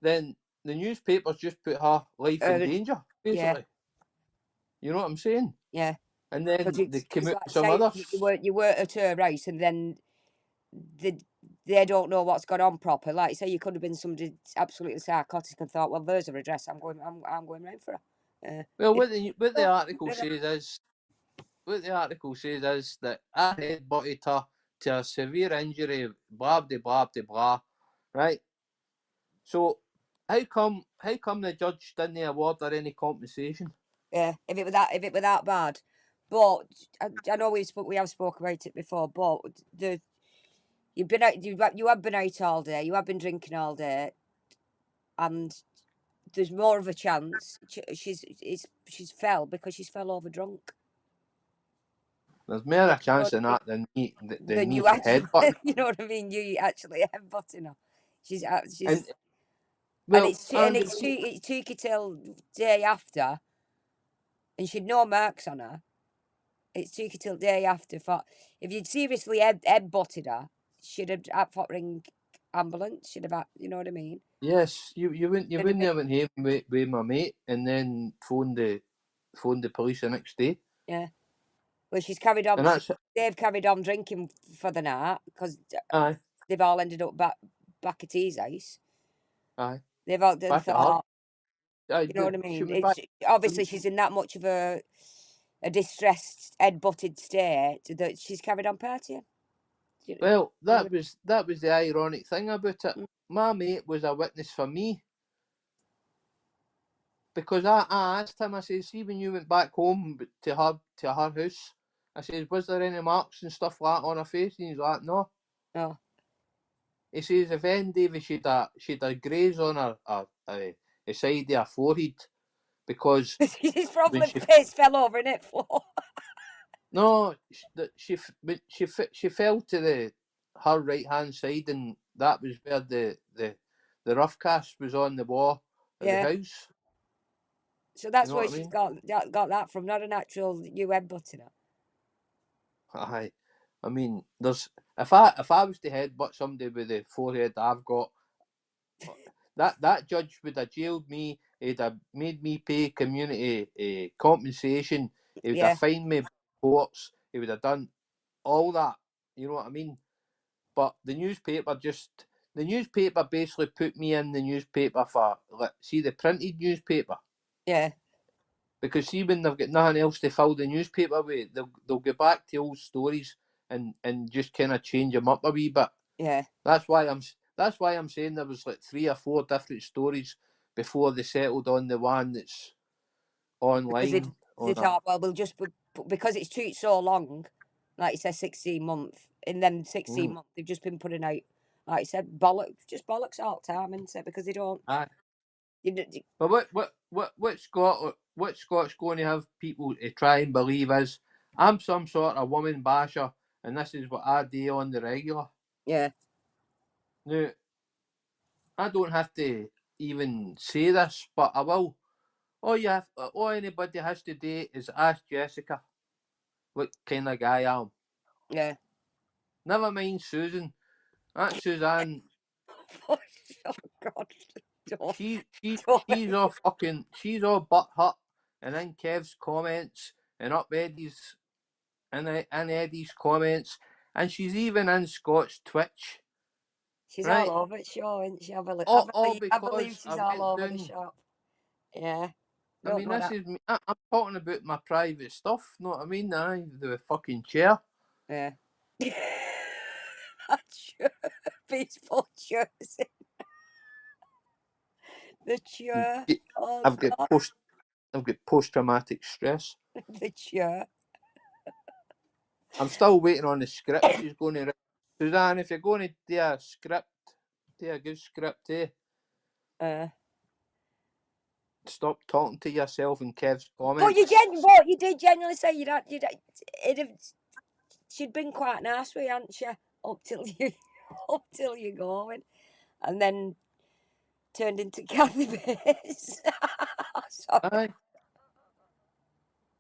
then the newspapers just put her life in danger, Yeah. basically. You know what I'm saying? Yeah. And then they came Because out like with some say others. you weren't at her race, and then they don't know what's gone on proper. Like say you could have been somebody absolutely psychotic and thought, well, there's her address. I'm going round for her. Well, If, what the article says is that I headbutted her to a severe injury, blah blah blah blah, right? So how come the judge didn't award her any compensation? yeah, if it were that bad, but I know we have spoke about it before, but you've been out, you have been out all day, you have been drinking all day, and there's more of a chance she's fell because she's fell over drunk. There's more You a know chance what than I mean? that than Than me you headbutting. actually, you know what I mean? You actually headbutting her. She's And and well, it took it till day after, and she'd no marks on her. It took it till day after. For if you'd seriously headbutted her, she'd have had to ring ambulance. She'd have had, you know what I mean? yes, you wouldn't She'd have been, have went home with my mate and then phoned the police the next day. yeah. Well, she's carried on. And that's They've carried on drinking for the night because aye, they've all ended up back at his house. aye, They've all back at her. thought, Aye, you know what I shoot mean? me back. It's obviously she's in that much of a distressed, head-butted state that she's carried on partying. Well, You know, that was the ironic thing about it. mm, My mate was a witness for me, because I asked him, I says, see when you went back home to her house, I says, was there any marks and stuff like that on her face? And he's like, no. No. He says if any David she'd a graze on the side of her forehead because His when probably she face fell over in it floor. no she fell to her right hand side and that was where the rough cast was on the wall of the Yeah. house. So that's You know where what I she's mean? got that from, not an actual you headbutting her. Aye. I mean, there's if I was to headbutt somebody with the forehead I've got, that judge would have jailed me. He'd have made me pay community compensation. He would Yeah. have fined me courts. He would have done all that. You know what I mean? But the newspaper basically put me in the newspaper for see the printed newspaper. Yeah. Because see when they've got nothing else to fill the newspaper with, they'll go back to old stories and just kind of change them up a wee bit. Yeah. That's why I'm saying there was like 3 or 4 different stories before they settled on the one that's Because online. they thought, well, we'll just because it's took so long, like you said, 16 months. In them 16 months, they've just been putting out, like you said, bollocks all the time, isn't it? Because they don't. Aye. You, But what Scott's going to have people to try and believe is I'm some sort of woman basher and this is what I do on the regular. yeah. Now, I don't have to even say this, but I will. All anybody has to do is ask Jessica what kind of guy I am. Yeah. Never mind Susan. That Suzanne, Oh God. Don't. she's all butt hurt and in Kev's comments and up Eddie's in Eddie's comments and she's even in Scott's Twitch. She's Right? all over it, sure, isn't she? All I believe because she's I all went over the down. shop. Yeah. I Don't mean, go this that. is me. I'm talking about my private stuff. Know what I mean? Aye, the fucking chair. Yeah. That's your baseball jersey. The chair. Oh I've got God. post traumatic stress. The chair. I'm still waiting on the script she's going to write. Suzanne, if you're going to do a script, do a good script, Uh, stop talking to yourself in Kev's but comments. you did genuinely say she'd been quite nice with you, hadn't she? Up till you, up till you going, and then turned into Kathy Bates. Sorry. Aye.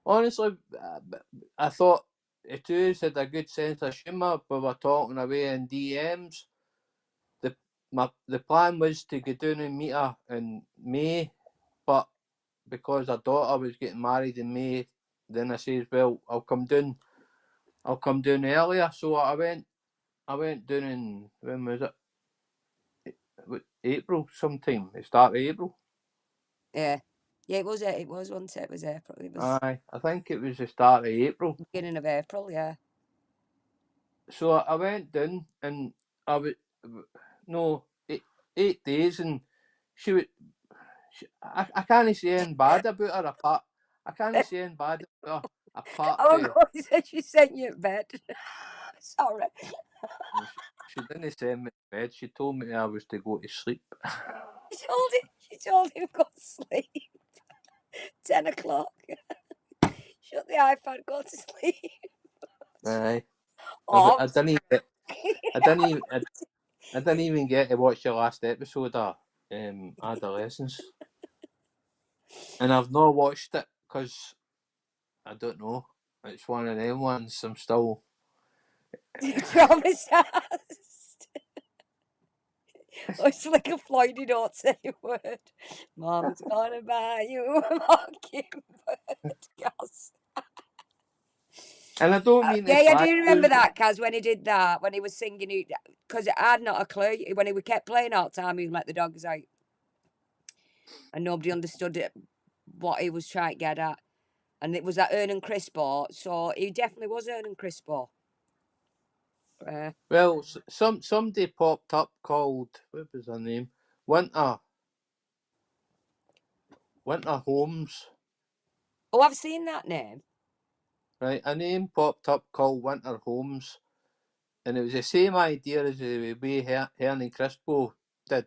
Honestly, I thought the two had a good sense of humour, but we're talking away in DMs. The plan was to go down and meet her in May, but because her daughter was getting married in May, then I says, well, I'll come down earlier. So I went down in, when was it? April sometime. The start of April. Yeah, yeah, it was wasn't it? It was April. It was Aye, I think it was the start of April. beginning of April. Yeah. So I went down and I would no 8 days and I can't say anything bad about her apart. I can't say anything bad about her apart Oh to. God, he said she sent you to bed. Sorry. She didn't send me to bed. She told me I was to go to sleep. She told him go to sleep. 10 o'clock. Shut the iPad. Go to sleep. Aye. Oh. I didn't even get, I didn't even I didn't even get to watch the last episode of Adolescence, and I've not watched it because I don't know. It's one of them ones. I'm still. Traumatized. Oh, it's like a Floyd, you don't say a word. Mom's gonna buy you a mockingbird. Cause, And I don't mean to yeah, I flag do remember you. that, Kaz, when he did that, when he was singing, because I had not a clue. When he kept playing all the time, he let the dogs out. And nobody understood it, what he was trying to get at. And it was that Ernan Crispo, so he definitely was Ernan Crispo. Well, somebody popped up called what was her name? Winter Winter Homes. Oh, I've seen that name. Right, a name popped up called Winter Homes, and it was the same idea as the way Hernan Crispo did.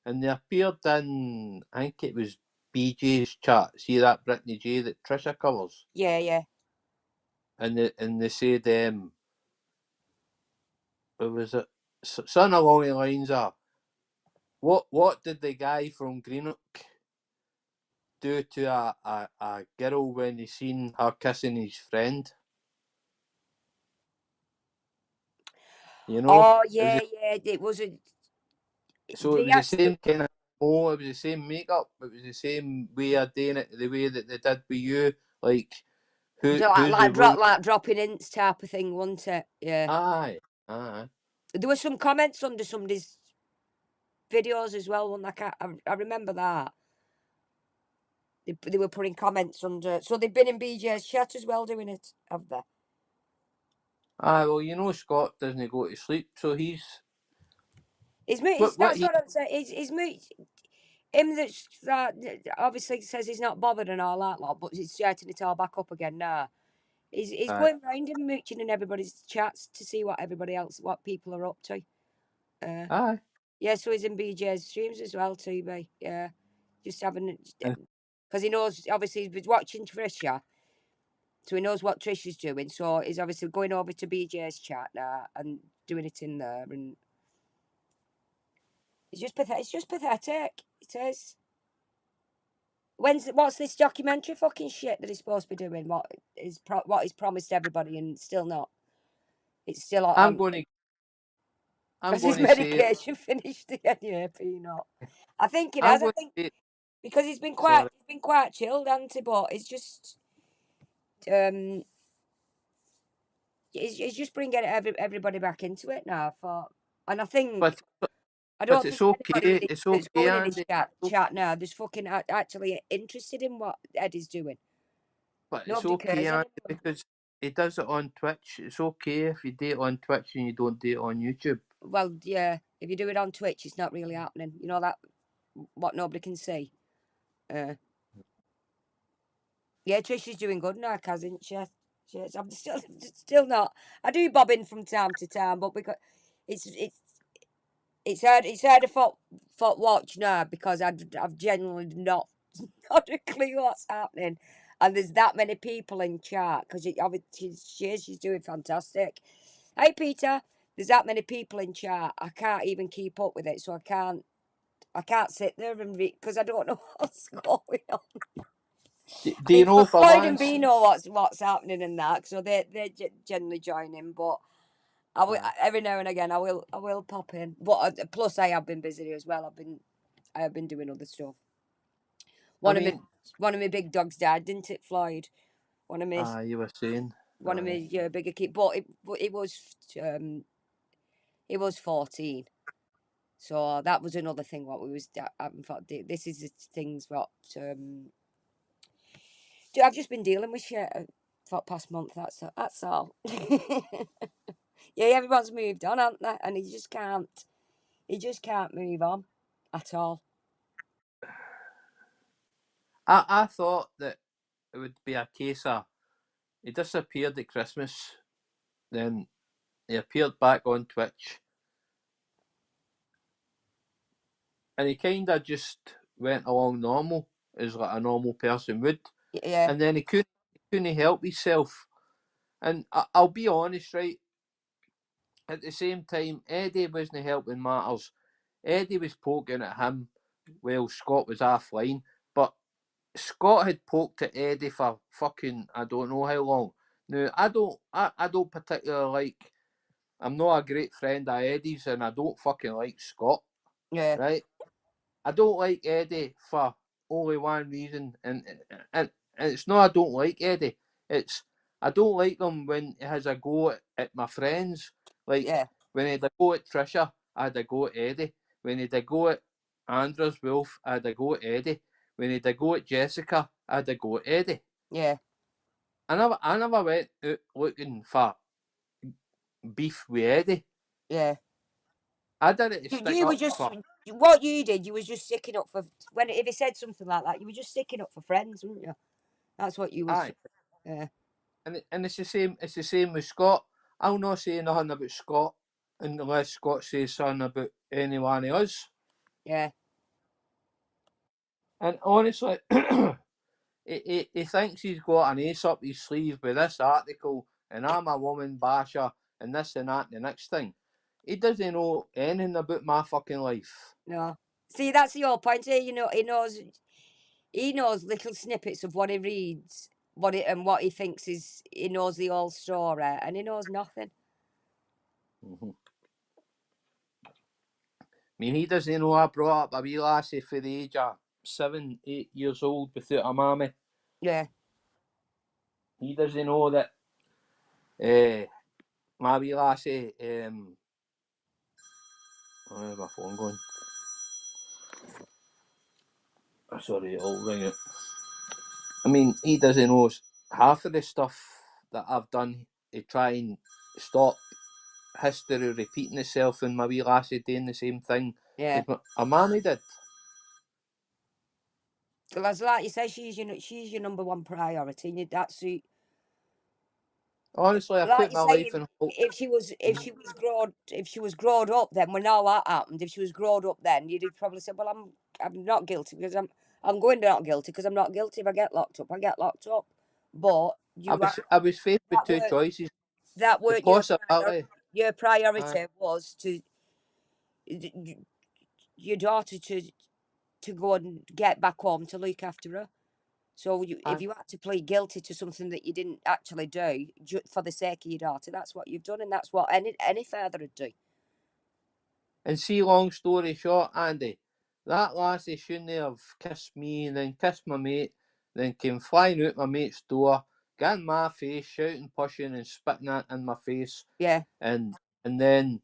And they appeared in, I think it was BJ's chat. See that Brittany J that Trisha covers? Yeah. And they said, what was it? Something along the lines of, what did the guy from Greenock do to a girl when he seen her kissing his friend? You know? Oh, It was yeah. It was a. So it They was the actually. same kind of it was the same makeup, it was the same way of doing it, the way that they did with you. Like who's the woman? Like dropping hints type of thing, wasn't it? Yeah. Aye. Aye. There were some comments under somebody's videos as well. One I remember that they were putting comments under. So they've been in BJ's chat as well doing it, have they? Aye, well, you know Scott doesn't go to sleep, so he's what That's he what I'm saying. His mood, him that obviously says he's not bothered and all that lot, but he's starting it all back up again now. He's aye. going round and mooching in everybody's chats to see what people are up to. Aye. Yeah, so he's in BJ's streams as well, TB. Yeah, just having And because he knows obviously he's been watching Trisha, so he knows what Trisha's doing. So he's obviously going over to BJ's chat now and doing it in there, and it's just pathetic. It's just pathetic. It is. What's this documentary fucking shit that he's supposed to be doing? What he's promised everybody and still not. It's still I'm on. going to I'm Has his going to say it. medication finished again? Yeah, Peanut. I think it I'm has. I going think to say it. because Sorry. he's been quite chilled, hasn't he? But it's just um it's just bringing everybody back into it now. And I think But I but don't it's think okay. anybody It's that's okay, going in his Andy. chat now there's fucking actually interested in what Eddie's doing. But it's Nobody okay, cares Andy, anymore. because he does it on Twitch. It's okay if you do it on Twitch and you don't do it on YouTube. Well, yeah, if you do it on Twitch, it's not really happening. You know that what nobody can see. Uh, yeah, Trish is doing good now, hasn't she? I'm still not. I do bob in from time to time, but because it's it's it's harder for watch now because I've genuinely not not a clue what's happening, and there's that many people in chat because obviously she's doing fantastic. Hey Peter, there's that many people in chat. I can't even keep up with it, so I can't sit there and read because I don't know what's going on. Do I you mean, know for Floyd and once? B know what's happening in that, so they generally join in. But I will every now and again I will pop in. But plus I have been busy as well. I have been doing other stuff. I One of mean, my big dogs died, didn't it, Floyd? One of my you were saying. one of my bigger kids, but it was 14. So that was another thing. What we was having for this is the things what I've just been dealing with shit for the past month. That's all. Yeah, everyone's moved on, haven't they? And he just can't move on at all. I thought that it would be a case of he disappeared at Christmas, then he appeared back on Twitch, and he kind of just went along normal, as like a normal person would, Yeah, and then he couldn't help himself. And I'll be honest, right? At the same time, Eddie wasn't helping matters. Eddie was poking at him while Scott was offline, but Scott had poked at Eddie for fucking I don't know how long. Now I don't particularly like. I'm not a great friend of Eddie's, and I don't fucking like Scott. yeah, Right? I don't like Eddie for only one reason, and it's not I don't like Eddie. It's I don't like him when he has a go at my friends. Like yeah, when he had a go at Trisha, I had a go at Eddie. When he had a go at Andrews Wolf, I had a go at Eddie. When he had a go at Jessica, I had a go at Eddie. yeah, I never went out looking for beef with Eddie. yeah. I did it to stick You were up just for. what you did, you was just sticking up for if he said something like that, you were just sticking up for friends, weren't you? That's what you was. Aye, Yeah, and it's the same. It's the same with Scott. I'll not say nothing about Scott unless Scott says something about any one of us. yeah, And honestly, he thinks he's got an ace up his sleeve with this article, and I'm a woman basher, and this and that, and the next thing. He doesn't know anything about my fucking life. no. See, that's the whole point here. You know, he knows little snippets of what he reads, what he thinks is. He knows the whole story, and he knows nothing. Mm-hmm. I mean, he doesn't know I brought up a wee lassie for the age of 7, 8 years old without a mammy. Yeah, He doesn't know that my wee lassie. Where's my phone going? Oh, sorry, it'll ring it. I mean, he doesn't know half of the stuff that I've done to try and stop history repeating itself and my wee lassie doing the same thing yeah. as a mammy did. So as like you say, she's your number one priority. And that's who, Honestly, I like put you my say, life in hold. if she was growed up, then we know that happened. If she was growed up, then you'd probably say, "Well, I'm not guilty because I'm going to not guilty because I'm not guilty. If I get locked up, I get locked up." But I was faced with that two weren't choices. that The weren't possibility, your priority was to your daughter to go and get back home to look after her. So if I, you had to plead guilty to something that you didn't actually do for the sake of your daughter, that's what you've done, and that's what any father would do. and see, long story short, Andy, that lassie shouldn't have kissed me and then kissed my mate, then came flying out my mate's door, got in my face, shouting, pushing, and spitting in my face, Yeah, and then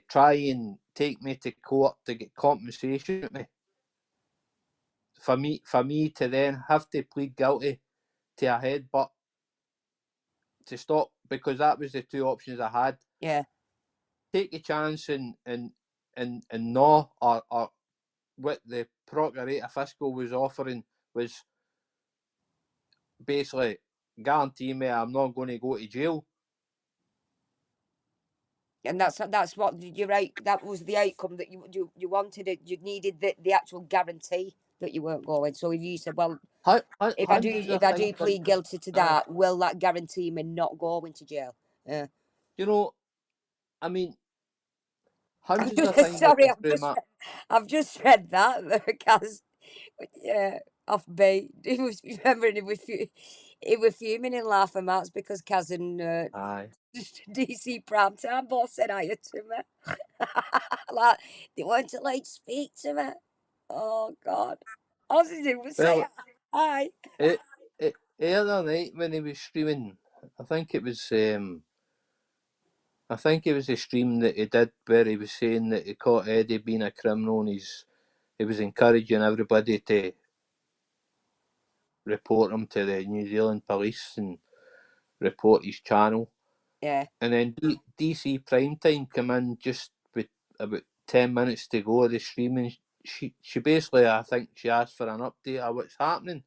try and take me to court to get compensation with me. For me to then have to plead guilty to a headbutt to stop, because that was the two options I had. yeah, Take a chance and no, or what the Procurator Fiscal was offering was basically guarantee me I'm not going to go to jail. and that's what you're right. That was the outcome that you wanted. It you needed the actual guarantee that you weren't going. So if you said, well, Hundreds if of I things. do plead guilty to that, will that guarantee me not going to jail? Yeah. You know, I mean, hundreds of things have Sorry, been through my. I've just read that because yeah, off bait. He was remembering he was fuming in laughing mats because Kaz and Aye. DC Primetime both said hi to me. Like they weren't allowed to speak to me. Oh God! All they did was say Well, hi. it, the other night when he was streaming, I think it was I think it was a stream that he did where he was saying that he caught Eddie being a criminal, and he was encouraging everybody to report him to the New Zealand police and report his channel. Yeah, And then DC Primetime came in just with about 10 minutes to go of the streaming. She basically, I think she asked for an update of what's happening.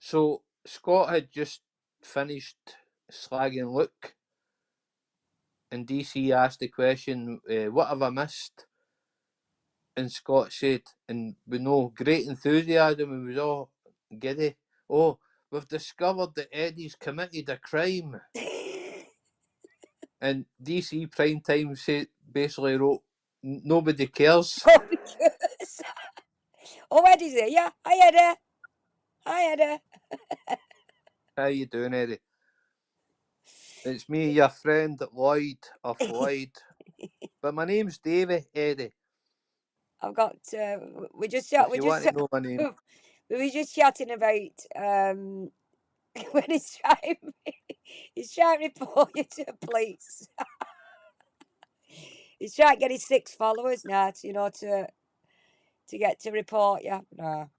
So Scott had just finished slagging Luke, and DC asked the question, what have I missed? And Scott said, and with no great enthusiasm, he was all giddy. Oh, we've discovered that Eddie's committed a crime. And DC Primetime basically wrote, nobody cares. oh, because oh, Eddie's here. Yeah, hi Eddie. Hi Eddie. How you doing, Eddie? It's me, your friend Lloyd of Lloyd. But my name's Davey, Eddie, I've got. We just if you want to know my name. we were just chatting about when he's trying to report you to the police. He's trying to get his 6 followers now, to get to report you. No.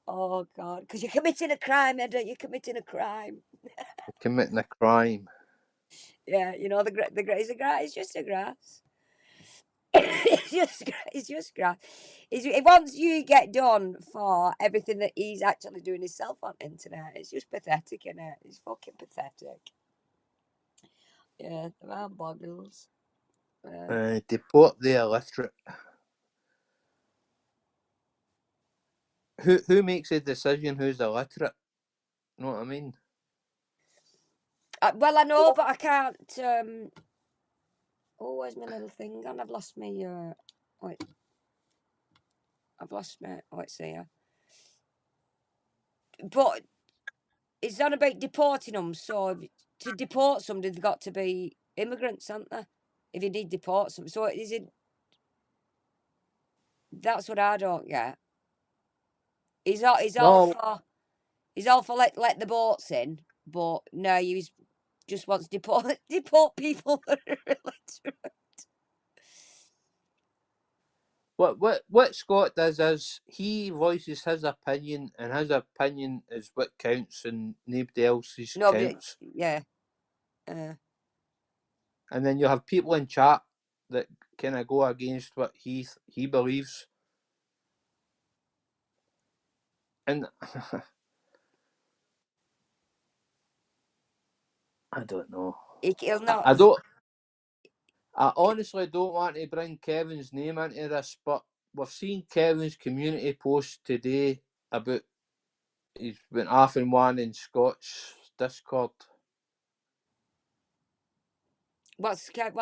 Oh God, because you're committing a crime, Eddie. You're committing a crime. Committing a crime. Yeah, the grass. The grass is just a grass. it's just grass. Once you get done for everything that he's actually doing himself on internet, it's just pathetic, isn't it? It's fucking pathetic. Yeah, the man boggles. Deport the illiterate. Who makes a decision who's illiterate? You know what I mean? Well, I know, but I can't. Oh, where's my little thing gone? I've lost my. Wait. I've lost my. Oh, it's here. But it's not about deporting them. So to deport somebody, they've got to be immigrants, haven't they? If you did deport them, so is it? That's what I don't get. He's all. He's all No, for. He's all for let the boats in, but no, he's just wants to deport people that are illiterate. what Scott does is he voices his opinion, and his opinion is what counts, and nobody else's No, but counts. yeah. Uh, And then you have people in chat that kind of go against what he believes, and I don't know. he'll not. I don't. I honestly don't want to bring Kevin's name into this, but we've seen Kevin's community post today about he's been off in one in Scott's Discord. What's Kevin?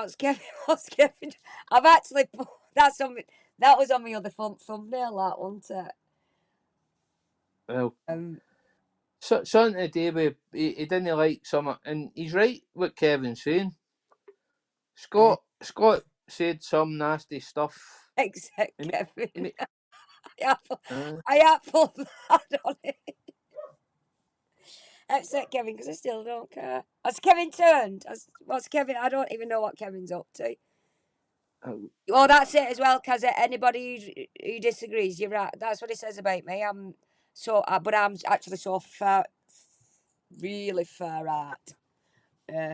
What's Kevin? I've actually that's on. That was on my other thumbnail. That wasn't it? Well, Um, something today where he didn't like some, and he's right what Kevin's saying. uh, Scott said some nasty stuff. except He Kevin. ma- uh, I have put that on it. Except Kevin, because I still don't care. Has Kevin turned? What's Kevin? I don't even know what Kevin's up to. Well, that's it as well. Because anybody who disagrees, you're right. That's what he says about me. But I'm actually so far, really far out.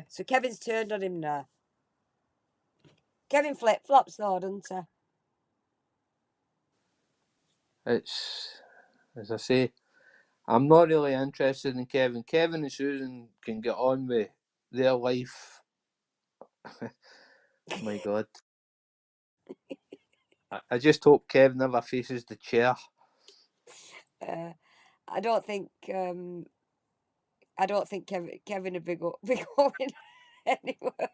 So Kevin's turned on him now. Kevin flip flops though, doesn't he? it's as I say, I'm not really interested in Kevin. Kevin and Susan can get on with their life. My God. I just hope Kevin never faces the chair. Uh, I don't think. I don't think Kevin would be going anywhere.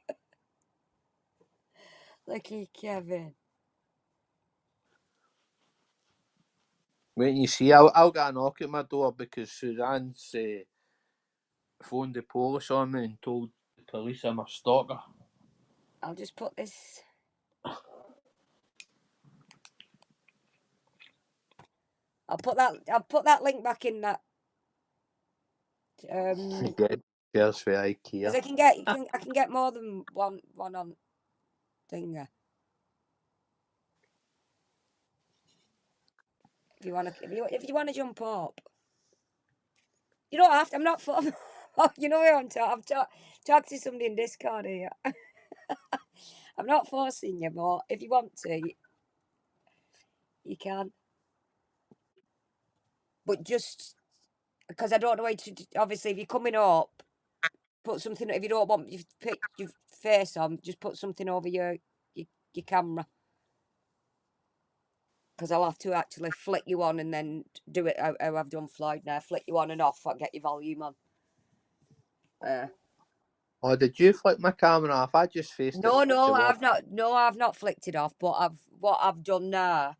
Lucky Kevin. Wait and you see, I'll get a knock at my door because Suzanne's phoned the police on me and told the police I'm a stalker. I'll just put this. I'll put that link back in that. Get chairs for Because IKEA. I can get more than one on Dinger. If you want to jump up, you don't have to. I'm not for. You know where I'm talking. Talk to somebody in Discord here. I'm not forcing you, but if you want to, you can. But just because I don't know how to. Obviously, if you're coming up, put something. If you don't want you pick your face on, just put something over your camera. Because I'll have to actually flick you on and then do it how I've done Floyd now. Flick you on and off. I'll get your volume on. Oh, did you flick my camera off? I just faced it No, towards. I've not. No, I've not flicked it off. But what I've done now.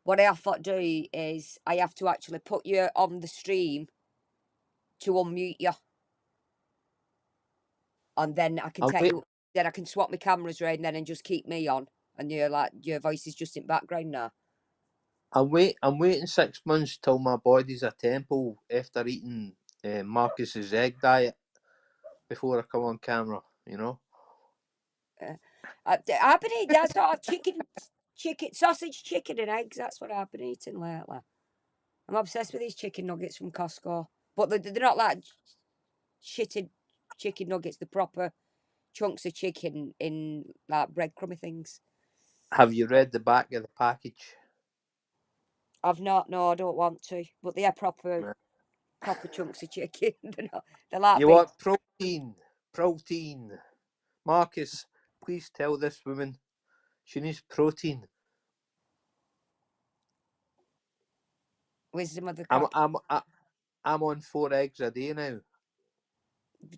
What I have to do is I have to actually put you on the stream to unmute you, and then I can I'm, take wait, you. Then I can swap my cameras around then and just keep me on, and your voice is just in background now. I'm waiting 6 months till my body's a temple after eating Marcus's egg diet before I come on camera, you know? I've been eating that sort of sausage, chicken, and eggs. That's what I've been eating lately. I'm obsessed with these chicken nuggets from Costco, but they're not like shitted chicken nuggets. The proper chunks of chicken in like breadcrumby things. Have you read the back of the package? I've not. No, I don't want to. But they are proper chunks of chicken. They're like You big. want protein. Protein. Marcus, please tell this woman she needs protein. Wisdom of the I'm crack. I'm I- I'm on 4 eggs a day now.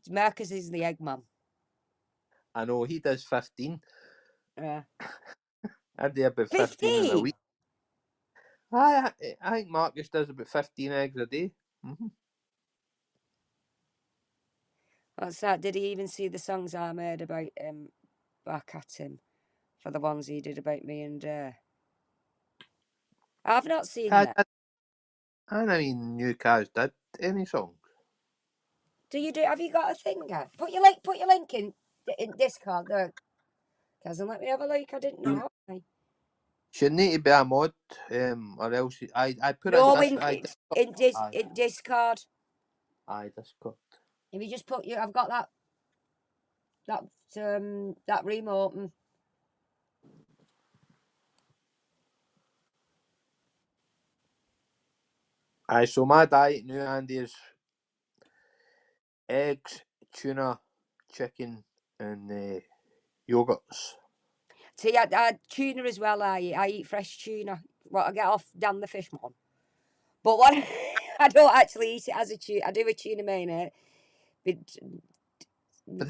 Marcus is the egg man. I know he does 15. Yeah. I do about 15 in a 15? week. I think Marcus does about 15 eggs a day. Mm-hmm. What's that? Did he even see the songs I made about back at him for the ones he did about me and I've not seen that. I mean, Newcastle did any songs. Do you do? Have you got a finger? Put your link in Discord there. Cousin, let me have a look. I didn't know. Should need to be a mod, or else I put No, a in Discord. Aye, Discord. If you just put I've got that remote. Aye, so my diet now, Andy, is eggs, tuna, chicken, and yogurts. See, I tuna as well. I eat fresh tuna. Well, I get off Dan the fish one. But what I don't actually eat it as a tuna. I do a tuna mayonnaise. But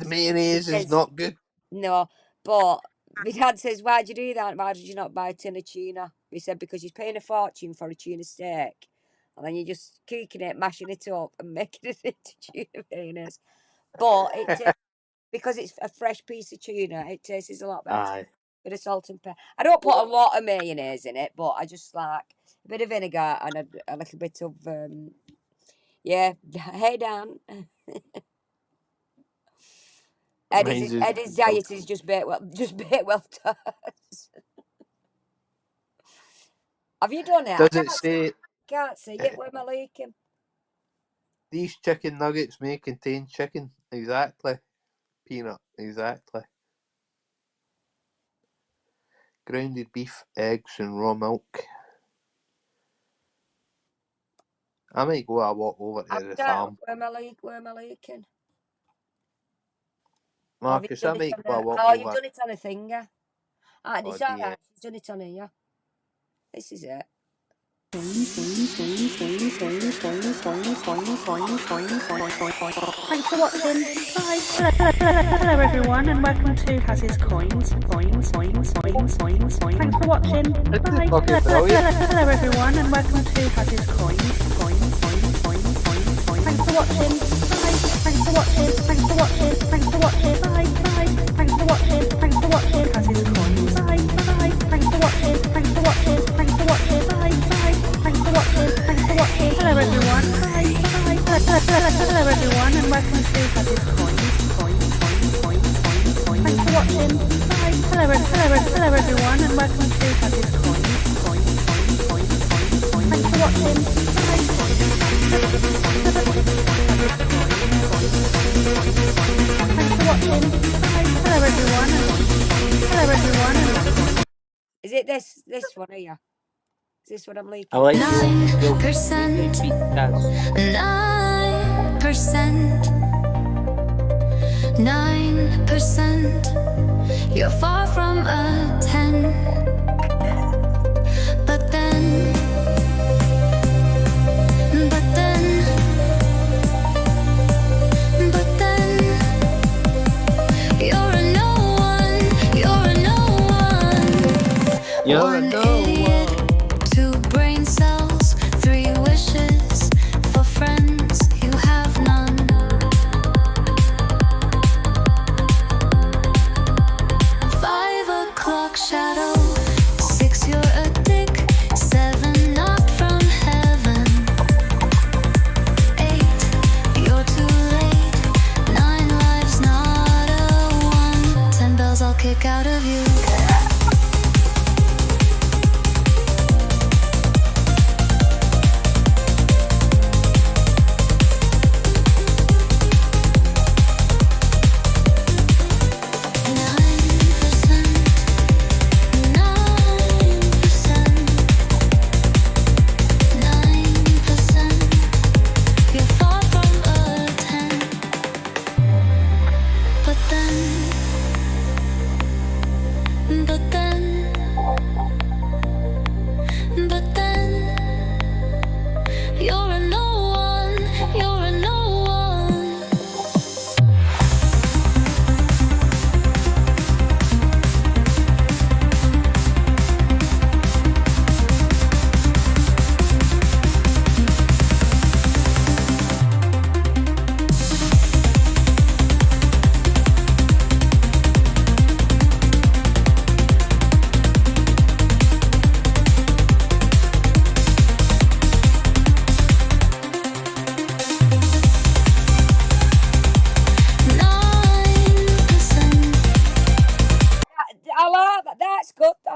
the mayonnaise is not good. No, but my dad says, "Why'd you do that? Why did you not buy a tin of tuna?" He said, "Because you're paying a fortune for a tuna steak, and then you're just cooking it, mashing it up, and making it into tuna mayonnaise." But because it's a fresh piece of tuna, it tastes a lot better. Aye. Bit of salt and pepper. I don't put a lot of mayonnaise in it, but I just like a bit of vinegar and a little bit of Hey Dan. Eddie's diet is just Bakewell toast. Have you done it? Does it say Can't see it. Where am I looking? these chicken nuggets may contain chicken? Exactly. Peanut. Exactly. Grounded beef, eggs, and raw milk. I might go a walk over to the farm. Where am I looking? Marcus, I might go a walk Oh, over. you've done it on a finger. And it's all right. She's done it on here. This is it. Thanks for watching. Bye. Hello everyone and welcome to Kaz's Coins. Thanks for watching. Bye. Hello everyone and welcome to Kaz's Coins. Thanks for watching. Bye. Thanks for watching. Bye. Thanks for watching. Kaz's Coins. Bye. Thanks for watching. Bye. Thanks for watching. Hello everyone. Bye. Hello everyone and welcome to Kaz's Coins. Thanks for watching. Bye. Hello everyone and welcome to Kaz's Coins. Thanks for watching. Bye. Thanks for watching. Bye. Hello everyone. Is it this one here? Is this what I'm leaking? I like 9%. 9%. You're far from a 10. But then you're a no one. You're a no idiot, 2 brain cells, 3 wishes for friends you have none. 5 o'clock shadow.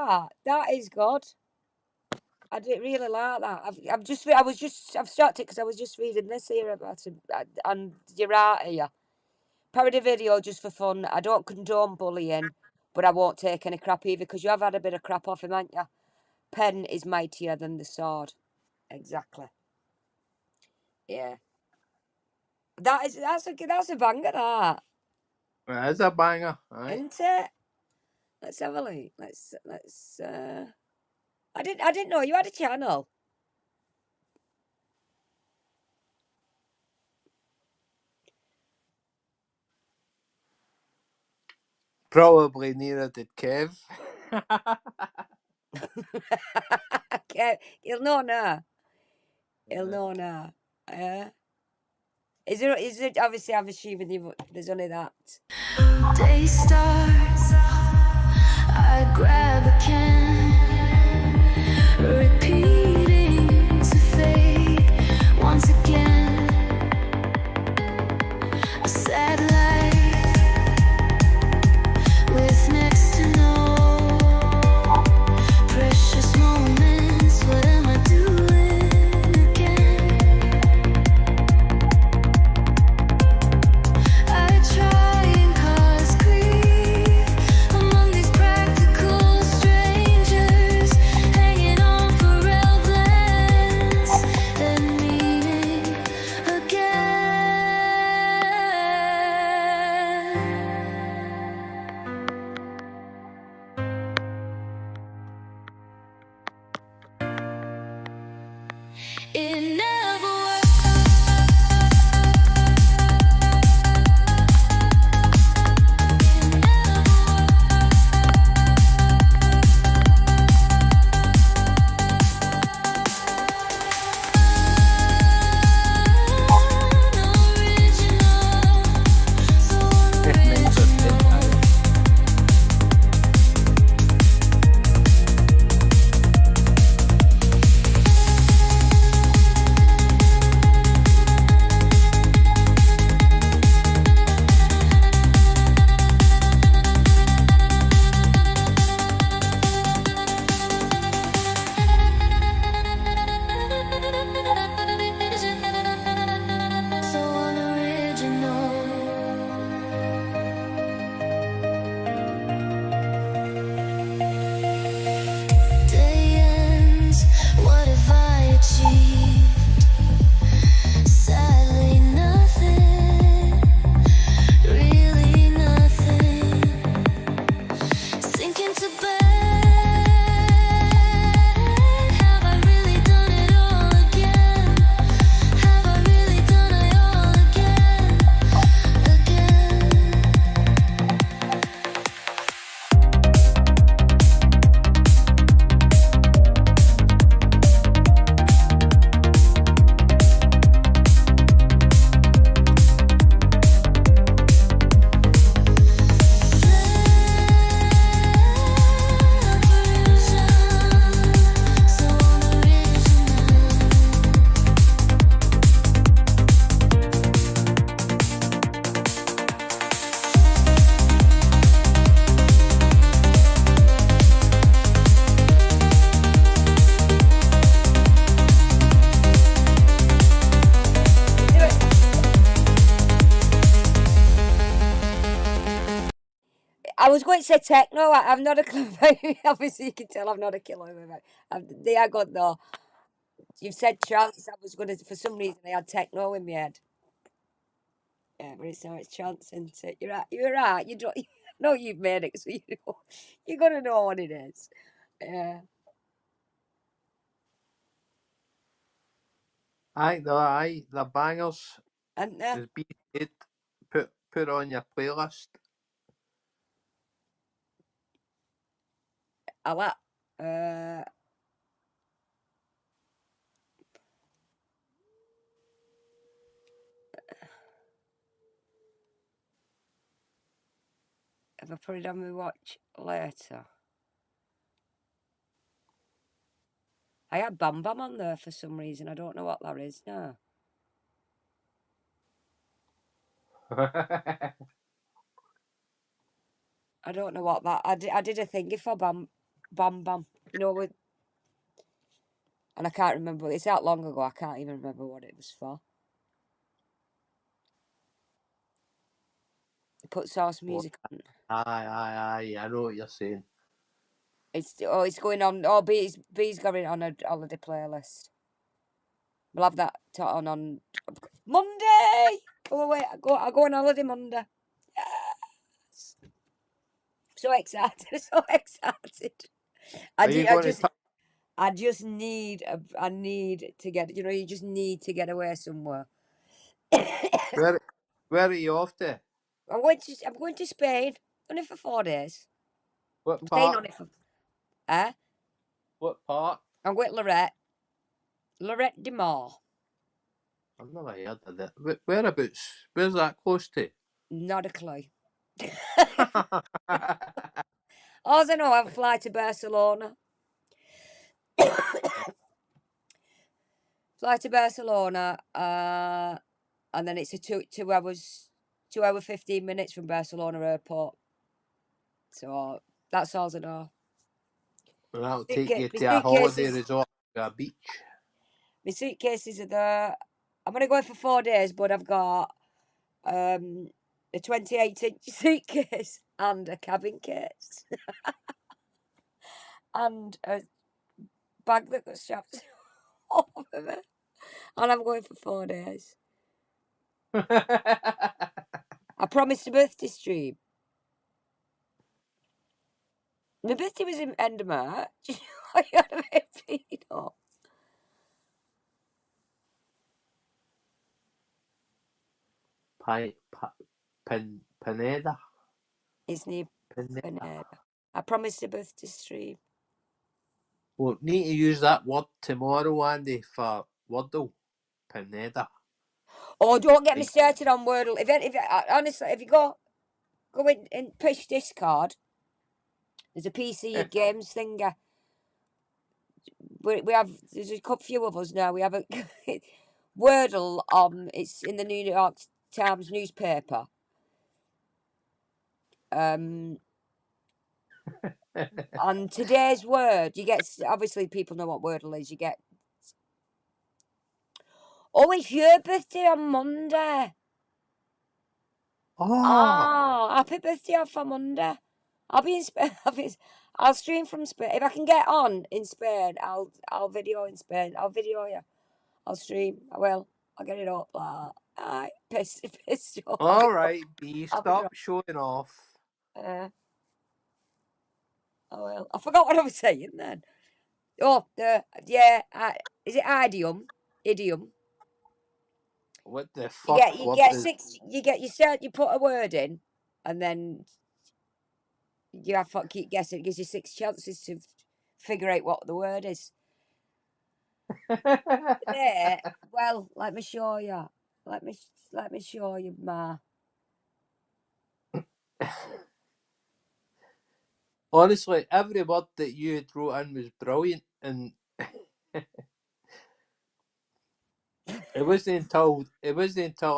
that. That is good. I didn't really like that. I've stopped it because I was just reading this here about it, and you're right here. Parody video just for fun. I don't condone bullying, but I won't take any crap either because you have had a bit of crap off him, haven't you? Pen is mightier than the sword. Exactly. Yeah. That's a banger, that, It is a banger, aye. isn't it? Let's have a look. I didn't know you had a channel. Probably nearer did Kev. Okay, he'll know now. He'll Yeah. know now. Yeah. Is there obviously I'm assuming there's only that. Day starts, I grab a can, repeating to fade once again. A sad life with next to no precious moments. What am I doing again? I try and cause grief among these practical strangers, hanging on for relevance and meaning again. It never worked. Men's are dead, aye. So unoriginal. Day ends, what have I achieved? Sadly, nothing, really nothing. Sinking to bed, have I really done it all again? Have I really done it all again? So unoriginal. I was going to say techno. I'm not a clue. Obviously, you can tell I'm not a killer. They are good though. You've said trance. I was going to, for some reason, I had techno in my head. Yeah, but it's not. It's trance, isn't it? You're right. You're right. You don't. No, you've made it, so you're gonna know what it is. Yeah, Aye, the bangers. and As B said, put on your playlist. I like. Uh, if I put it on my watch later, I had Bam Bam on there for some reason. I don't know what that is now. I don't know what that. I did a thingy for Bam. Bam Bam. You know, and I can't remember. It's that long ago. I can't even remember what it was for. They put source music on. Aye. I know what you're saying. It's going on. Oh, B's got it on a holiday playlist. We'll have that on Monday. Oh wait, I go on holiday Monday. Yes. So excited, so excited. Are you going to? I just need I need to get. You know, you just need to get away somewhere. Where are you off to? I'm going to Spain only for 4 days. What I'm staying part? on it for. Eh? What part? I'm with Lorette de Mar. I've never heard of that. Whereabouts? Where's that close to? Not a clue. All I know, I fly to Barcelona. Fly to Barcelona, and then it's a 2 hour 15 minutes from Barcelona airport. So that's all I know. And that'll take you My to a holiday suitcases, resort, to a beach. my suitcases are there. I'm gonna go for 4 days, but I've got a 28-inch suitcase and a cabin case and a bag that got strapped over me. And I'm going for 4 days. I promised a birthday stream. My birthday was in end of March. I got a bit beat up. Pineda. It's near Pineda. Pineda. I promised a birthday stream. We'll need to use that word tomorrow, Andy, for Wordle. Pineda. Oh, don't get me started on Wordle. Honestly, if you go in and push Discord, there's a PC games thinger. We have there's a few of us now. We have a Wordle. It's in the New York Times newspaper. And today's word, you get, obviously people know what Wordle is. You get, oh, it's your birthday on Monday. Oh, happy birthday off on Monday. I'll be in Spain. I'll stream from Spain. If I can get on in Spain, I'll video in Spain. I'll video you. I'll stream. I will. I'll get it up. Aye, pissed off. All right, B, stop showing off. Oh well, I forgot what I was saying then. Oh, is it idiom? Idiom. What the fuck? You put a word in, and then you have to keep guessing. It gives you 6 chances to figure out what the word is. Today, well, let me show you. Let me show you, Ma. Honestly, every word that you had wrote in was brilliant, and it wasn't until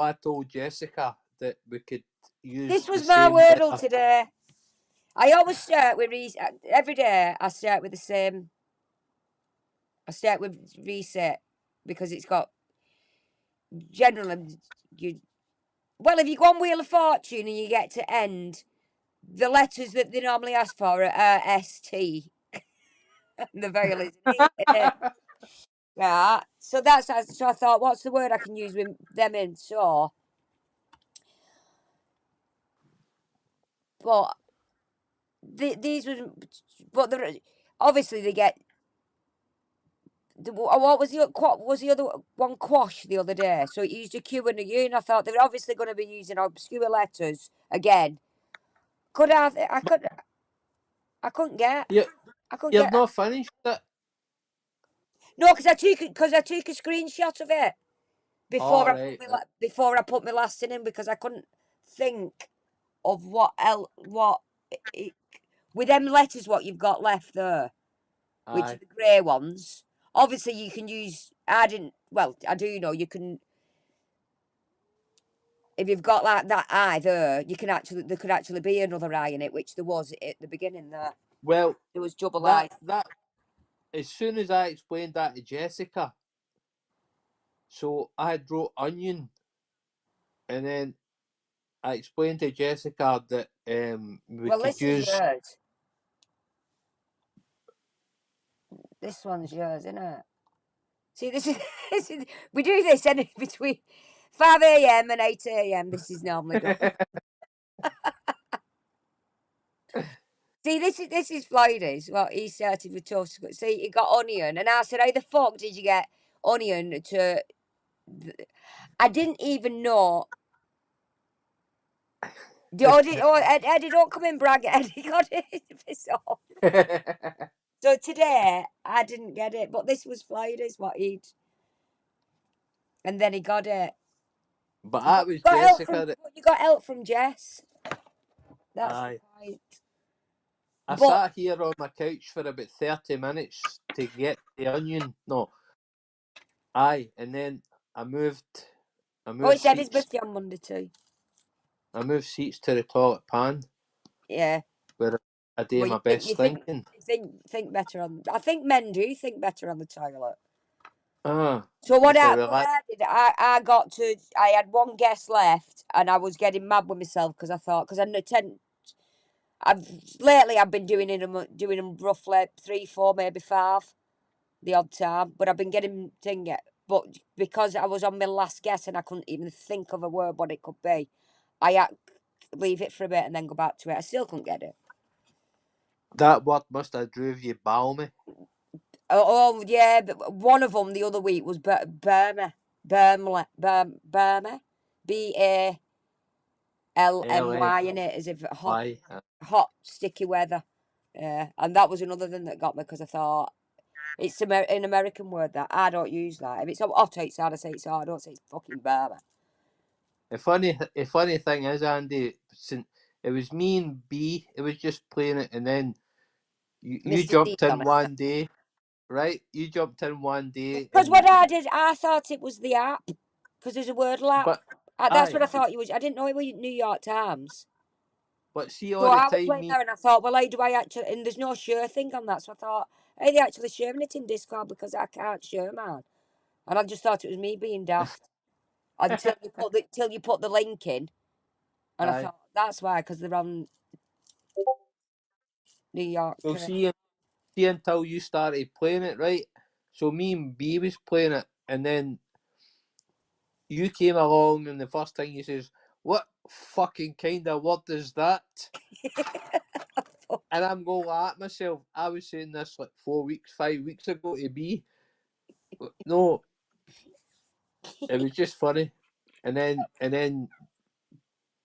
I told Jessica that we could use This was the my same Wordle letter. today. I always start with every day. I start with the same. I start with reset because it's got generally if you go on Wheel of Fortune and you get to end, the letters that they normally ask for are ST. The vowel is an E. Yeah. So I thought, what's the word I can use with them in? So, but these was, but obviously they get. What was the other one? Quash the other day. So it used a Q and a U, and I thought they were obviously going to be using obscure letters again. I couldn't get. I couldn't You've get. not finished it. No, because I took a screenshot of it All right. before I put my last in because I couldn't think of what with them letters what you've got left there, which are Aye. the grey ones. Obviously, you can use. I didn't. Well, I do know you can. If you've got like that eye there, there could actually be another eye in it, which there was at the beginning there. Well, There was double that eyes. that as soon as I explained that to Jessica, so I had wrote onion, and then I explained to Jessica that we Well, could this is use. yours. This one's yours, isn't it? See, this is we do this between 5 a.m. and 8 a.m. This is normally done. See, this is Floyd's. What he started with toast. See, he got onion, and I said, "How the fuck did you get onion to?" I didn't even know. Eddie, don't come in brag. Eddie got it. Piss off. So today I didn't get it, but this was Floyd's. What he'd, and then he got it. But But that was Jessica. you got help from Jess. That's the Aye, point. I But sat here on my couch for about 30 minutes to get the onion. No, aye, and then I moved. I oh, moved it's Eddie's seats. birthday on Monday too. I moved seats to the toilet pan Yeah. where I do Well, my best thinking. you think better on. I think men do think better on the toilet. Ah, So what it's a I what relax. I did, I had one guest left, and I was getting mad with myself because I thought because I tend I've been doing them roughly 3, 4, maybe 5 the odd time, but I've been getting thing but because I was on my last guest and I couldn't even think of a word what it could be, I had to leave it for a bit and then go back to it. I still couldn't get it. That word must have drove you balmy. Oh yeah, but one of them the other week was Burma, Burma, LA. BALMY in it, as if hot sticky weather. Yeah, and that was another thing that got me because I thought it's an American word that I don't use that. If it's hot outside, I say it's hot. I don't say it's fucking Burma. The funny thing is, Andy, since it was me and B, it was just playing it, and then you Mr. C's jumped on in it. one day, right? You jumped in one day, Because what I did, I thought it was the app because there's a word lap. but That's what aye, I thought you was. I didn't know it was New York Times. but see So all the I was time playing me. there and I thought, well, how do I actually, and there's no share thing on that. So I thought, hey, they actually sharing it in Discord because I can't share man. And I just thought it was me being daft until you put the link in. And I Aye, thought, that's why, because they're on New York. well, see until you started playing it, right? So me and B was playing it, and then you came along, and the first thing you says, "What fucking kind of word is that?" And I'm going at myself. I was saying this like 4 weeks, 5 weeks ago to B. No, it was just funny. And then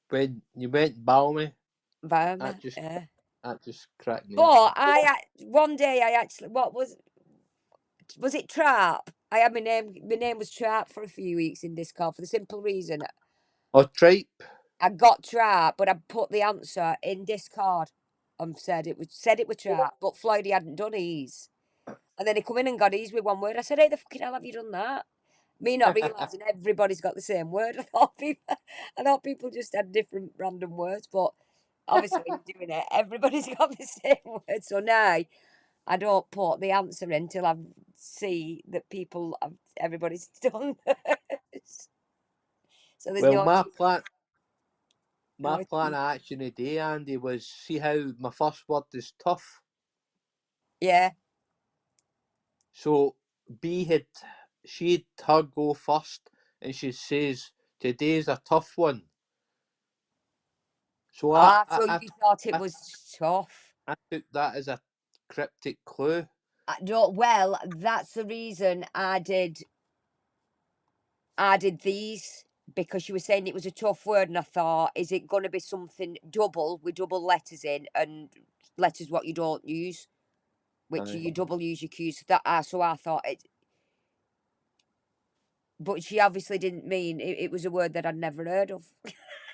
when you went balmy, that Environment, just yeah. that just cracked me up. But one day I actually, what was it Trap? I had my name was Trap for a few weeks in Discord for the simple reason Oh, tripe. I got Trap, but I put the answer in Discord and said it was Trap, but Floydie hadn't done his. And then he come in and got his with one word. I said, "Hey, the fucking hell have you done that?" Me not realising everybody's got the same word. I thought people just had different random words, but obviously when you're doing it, everybody's got the same word. So now I don't put the answer in till I see that everybody's done. So there's Well, no my plan of action today, Andy, was see how my first word is tough. yeah. So she'd her go first, and she says today's a tough one. So So you thought it I, was tough. I took that as a cryptic clue. I don't, well, that's the reason I did these because you were saying it was a tough word, and I thought, is it going to be something double with double letters in and letters what you don't use, which Aye. you double use your cues. So I thought it, but she obviously didn't mean it was a word that I'd never heard of.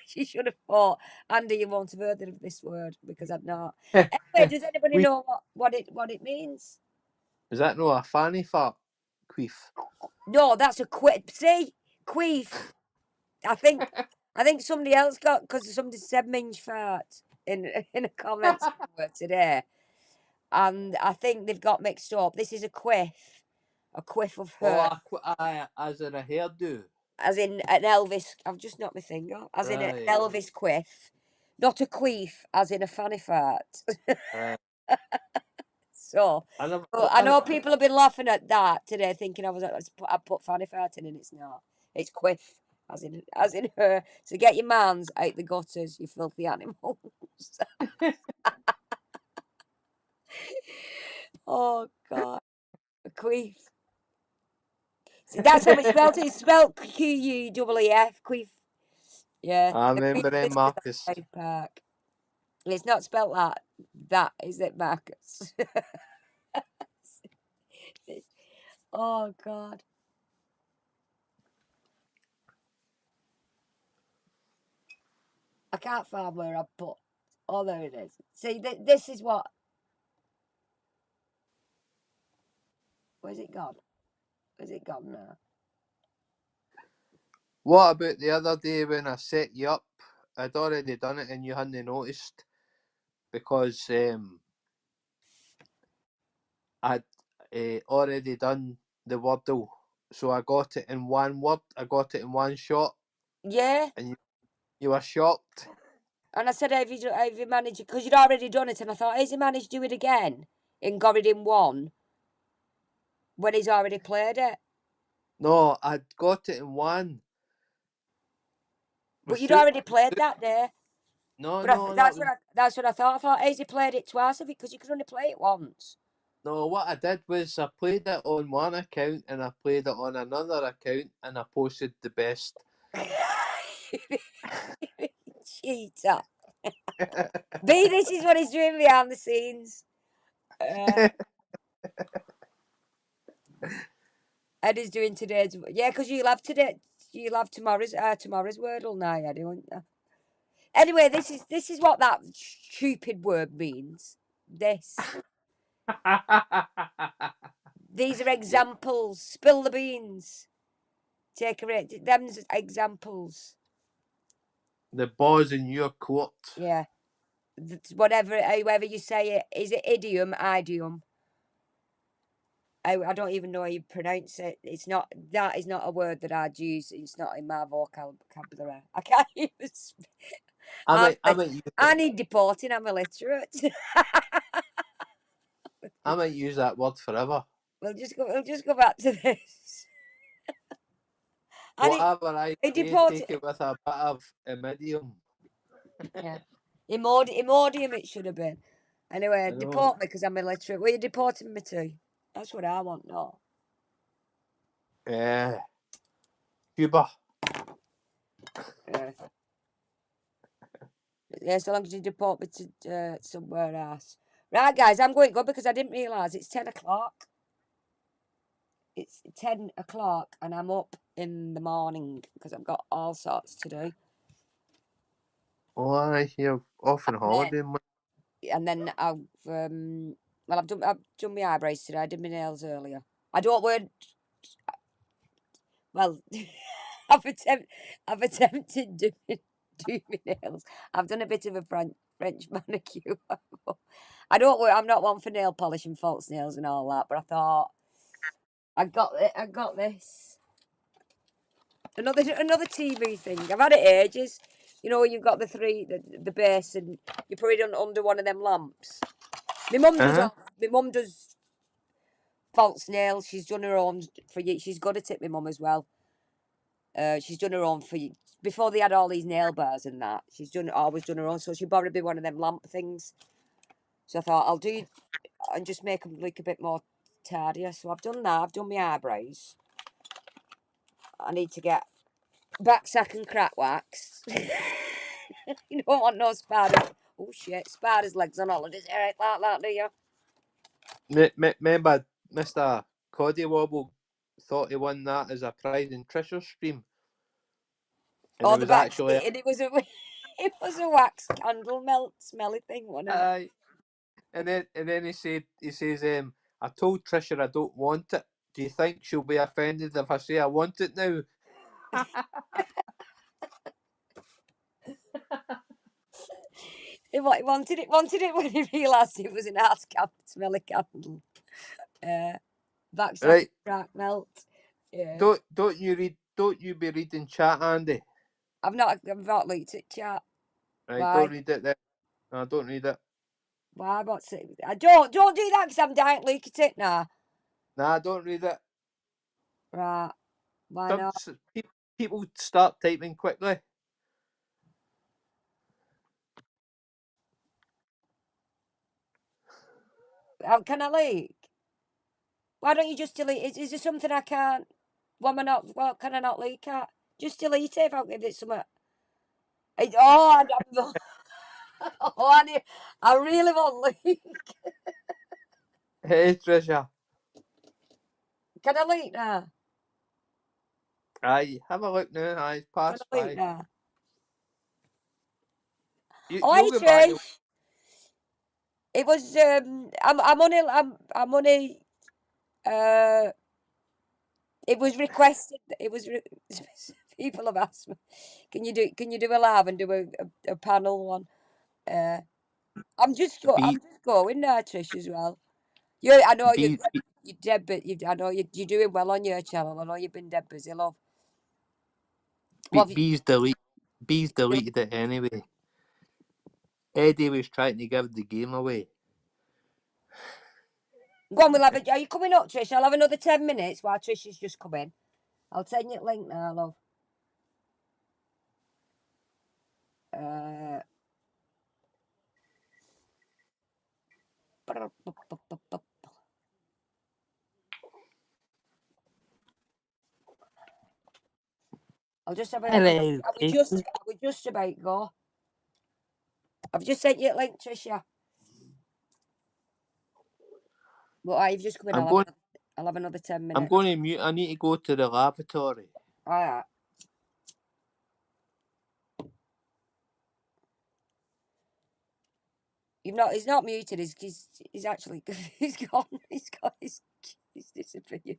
She should have thought, Andy, you won't have heard of this word because I'd not. Anyway, does anybody We know what it means? is that no a fanny fart? Queef. No, that's a See, queef. I think somebody else got because somebody said minge fart in in a comment somewhere today. and I think they've got mixed up. This is a quiff of Oh, her, as in a hairdo. as in an Elvis. I've just knocked my finger, as in an Right. Elvis quiff, not a queef, as in a fanny fart. Right. So, I never, but I know people have been laughing at that today, thinking I put fanny fart in, and it's not. It's quiff, as in her. So get your mans out the gutters, you filthy animals. Oh God, a queef. See, that's how it's spelled. It's spelled Queef, queef. Yeah, I the queef remember him, is in Marcus. Hyde Park. It's not spelled that. That is it, Marcus. Oh God. I can't find where I put. Oh, there it is. See, this is what. Where's it gone? Where's it gone now? What about the other day when I set you up? I'd already done it and you hadn't noticed because I'd already done the wordle. So I got it in one word, I got it in one shot, Yeah. and you were shocked. And I said, have you managed it? Because you'd already done it. And I thought, has he managed to do it again? And got it in one when he's already played it. No, I'd got it in one. But Was you'd suit- already played that day. No, But no, that was that's what I thought. I thought, has he played it twice? Because you could only play it once. no. What I did was I played it on one account and I played it on another account and I posted the best. Cheater. B, this is what he's doing behind the scenes. Eddie's doing today's. Yeah, because you'll have today. You'll have tomorrow's wordle now, Eddie, won't you? Anyway, this is what that stupid word means. These are examples. Spill the beans. Take a rate. Them's examples. The ball's in your court. Yeah. Whatever, however you say it. Is it idiom, idiom? I don't even know how you pronounce it. It's not. That is not a word that I'd use. It's not in my vocabulary. I can't use. I might use I need deporting. I'm illiterate. that word forever. We'll just go back to this. Whatever I say, deport take it with a bit of idiom. Yeah. Imodium it should have been. Anyway, I know. deport me because I'm illiterate. Well, you deporting me to? That's what I want, no. Yeah. Cuba. Yeah. Yeah, so long as you deport me to somewhere else. Right, guys, I'm going to go because I didn't realise it's 10 o'clock. It's 10 o'clock and I'm up in the morning because I've got all sorts to do. Oh, you're off on holiday. And then I've done my eyebrows today. I did my nails earlier. I don't wear. Well, I've attempted do my nails. I've done a bit of a French manicure. I'm not one for nail polish and false nails and all that. But I thought I got this. Another TV thing. I've had it ages. You know, you've got the base, and you put it under one of them lamps. My mum does false nails. She's done her own for you. She's good at it. My mum as well. She's done her own for you. Before they had all these nail bars and that. She's always done her own. So she borrowed me one of them lamp things. So I thought I'll do and just make them look a bit more tardier. So I've done that. I've done my eyebrows. I need to get back sack and crack wax. You don't want no spider. Oh shit, spider's legs on holidays. Eric, like that, do you? Remember, Mr. Coddy Wobble thought he won that as a prize in Treasure Stream. And Oh, it the was back actually. and it was a it was a wax candle smelly thing, wasn't it? Aye. And then he says, I told Trisha I don't want it. Do you think she'll be offended if I say I want it now? He wanted it when he realised it was an ass smelly candle. Backside Right. crack melt. Yeah. Don't you be reading chat, Andy. I've not looked at chat. Right, Why? don't read it then. No, don't read it. Why? What's it? I don't do that because I'm dying to look at it now. Nah, don't read it. Right. Why not? People start typing quickly. How can I leak? Why don't you just delete? Is there something I can't? What can I not leak at? Just delete it if it's something. I really want leak. Hey, Trisha. Can I leak now? Aye, have a look now. Aye, it's Can past I leak 5. now? You'll Hi get back to Trish. It was I'm only it was requested. People have asked me, can you do a live and do a panel one? I'm just be going now, Trish, as well. I know be you're dead, but I know you're doing well on your channel. I know you've been dead busy, love. What have bees deleted it anyway. Eddie was trying to give the game away. Go on, are you coming up, Trish? I'll have another 10 minutes while Trish is just coming. I'll send you a link now, love. I'll just have a. Hello, I was just about to go. I've just sent you a link, Tricia. Well, you've just come in. I'll have another 10 minutes. I'm going to mute. I need to go to the lavatory. All right. He's not muted. He's actually. He's gone. He's disappeared.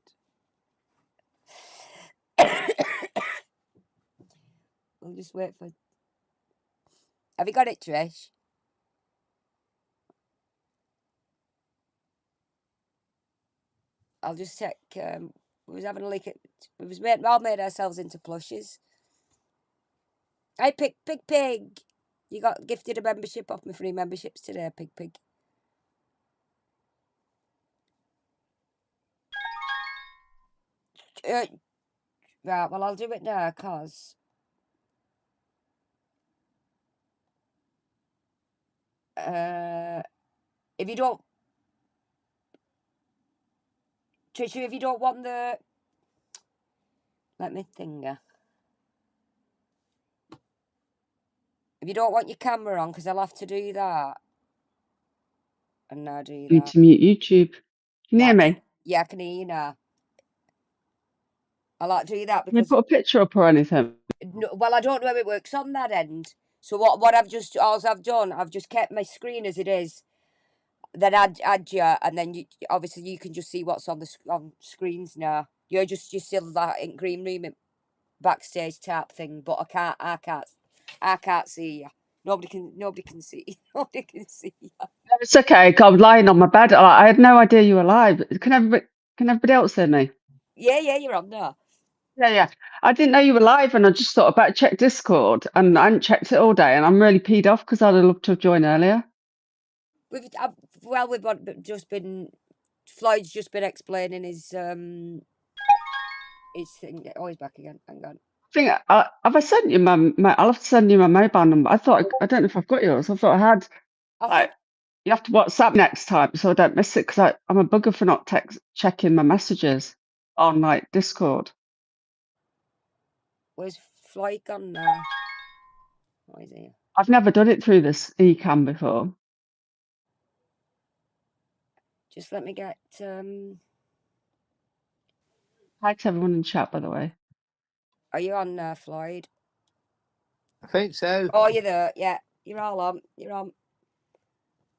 We'll just wait for. Have you got it, Trish? I'll just check. We was having a look at. All made ourselves into plushes. Hey, pig. You got gifted a membership off my free memberships today, pig. Right, well, I'll do it now, cause if you don't, Trisha, if you don't want the, let me think. If you don't want your camera on, because I'll have to do that, and now do need that. to mute YouTube. Can you hear me? Yeah, I can hear you now. I like to do that Can you because, put a picture up or anything? well, I don't know how it works on that end. So what I've done, I've just kept my screen as it is. Then add you, and then obviously you can just see what's on on screens now. You're still that in green room backstage type thing, but I can't see you. Nobody can see. Nobody can see you. No, it's okay. 'Cause I was lying on my bed. I had no idea you were live. Can everybody else hear me? Yeah, you're on now. Yeah. I didn't know you were live, and I just thought I better check Discord, and I hadn't checked it all day, and I'm really peed off because I'd have loved to have joined earlier. We've just been. Floyd's just been explaining his thing. Oh, he's back again. Hang on. I think have I sent you my I'll have to send you my mobile number. I don't know if I've got yours. I thought I had. You have to WhatsApp next time so I don't miss it because I'm a bugger for not checking my messages on like Discord. Where's Floyd gone now? What is he? I've never done it through this eCam before. Just let me get. Hi to everyone in chat, by the way. Are you on there, Floyd? I think so. Oh, you're there. Yeah, you're all on. You're on.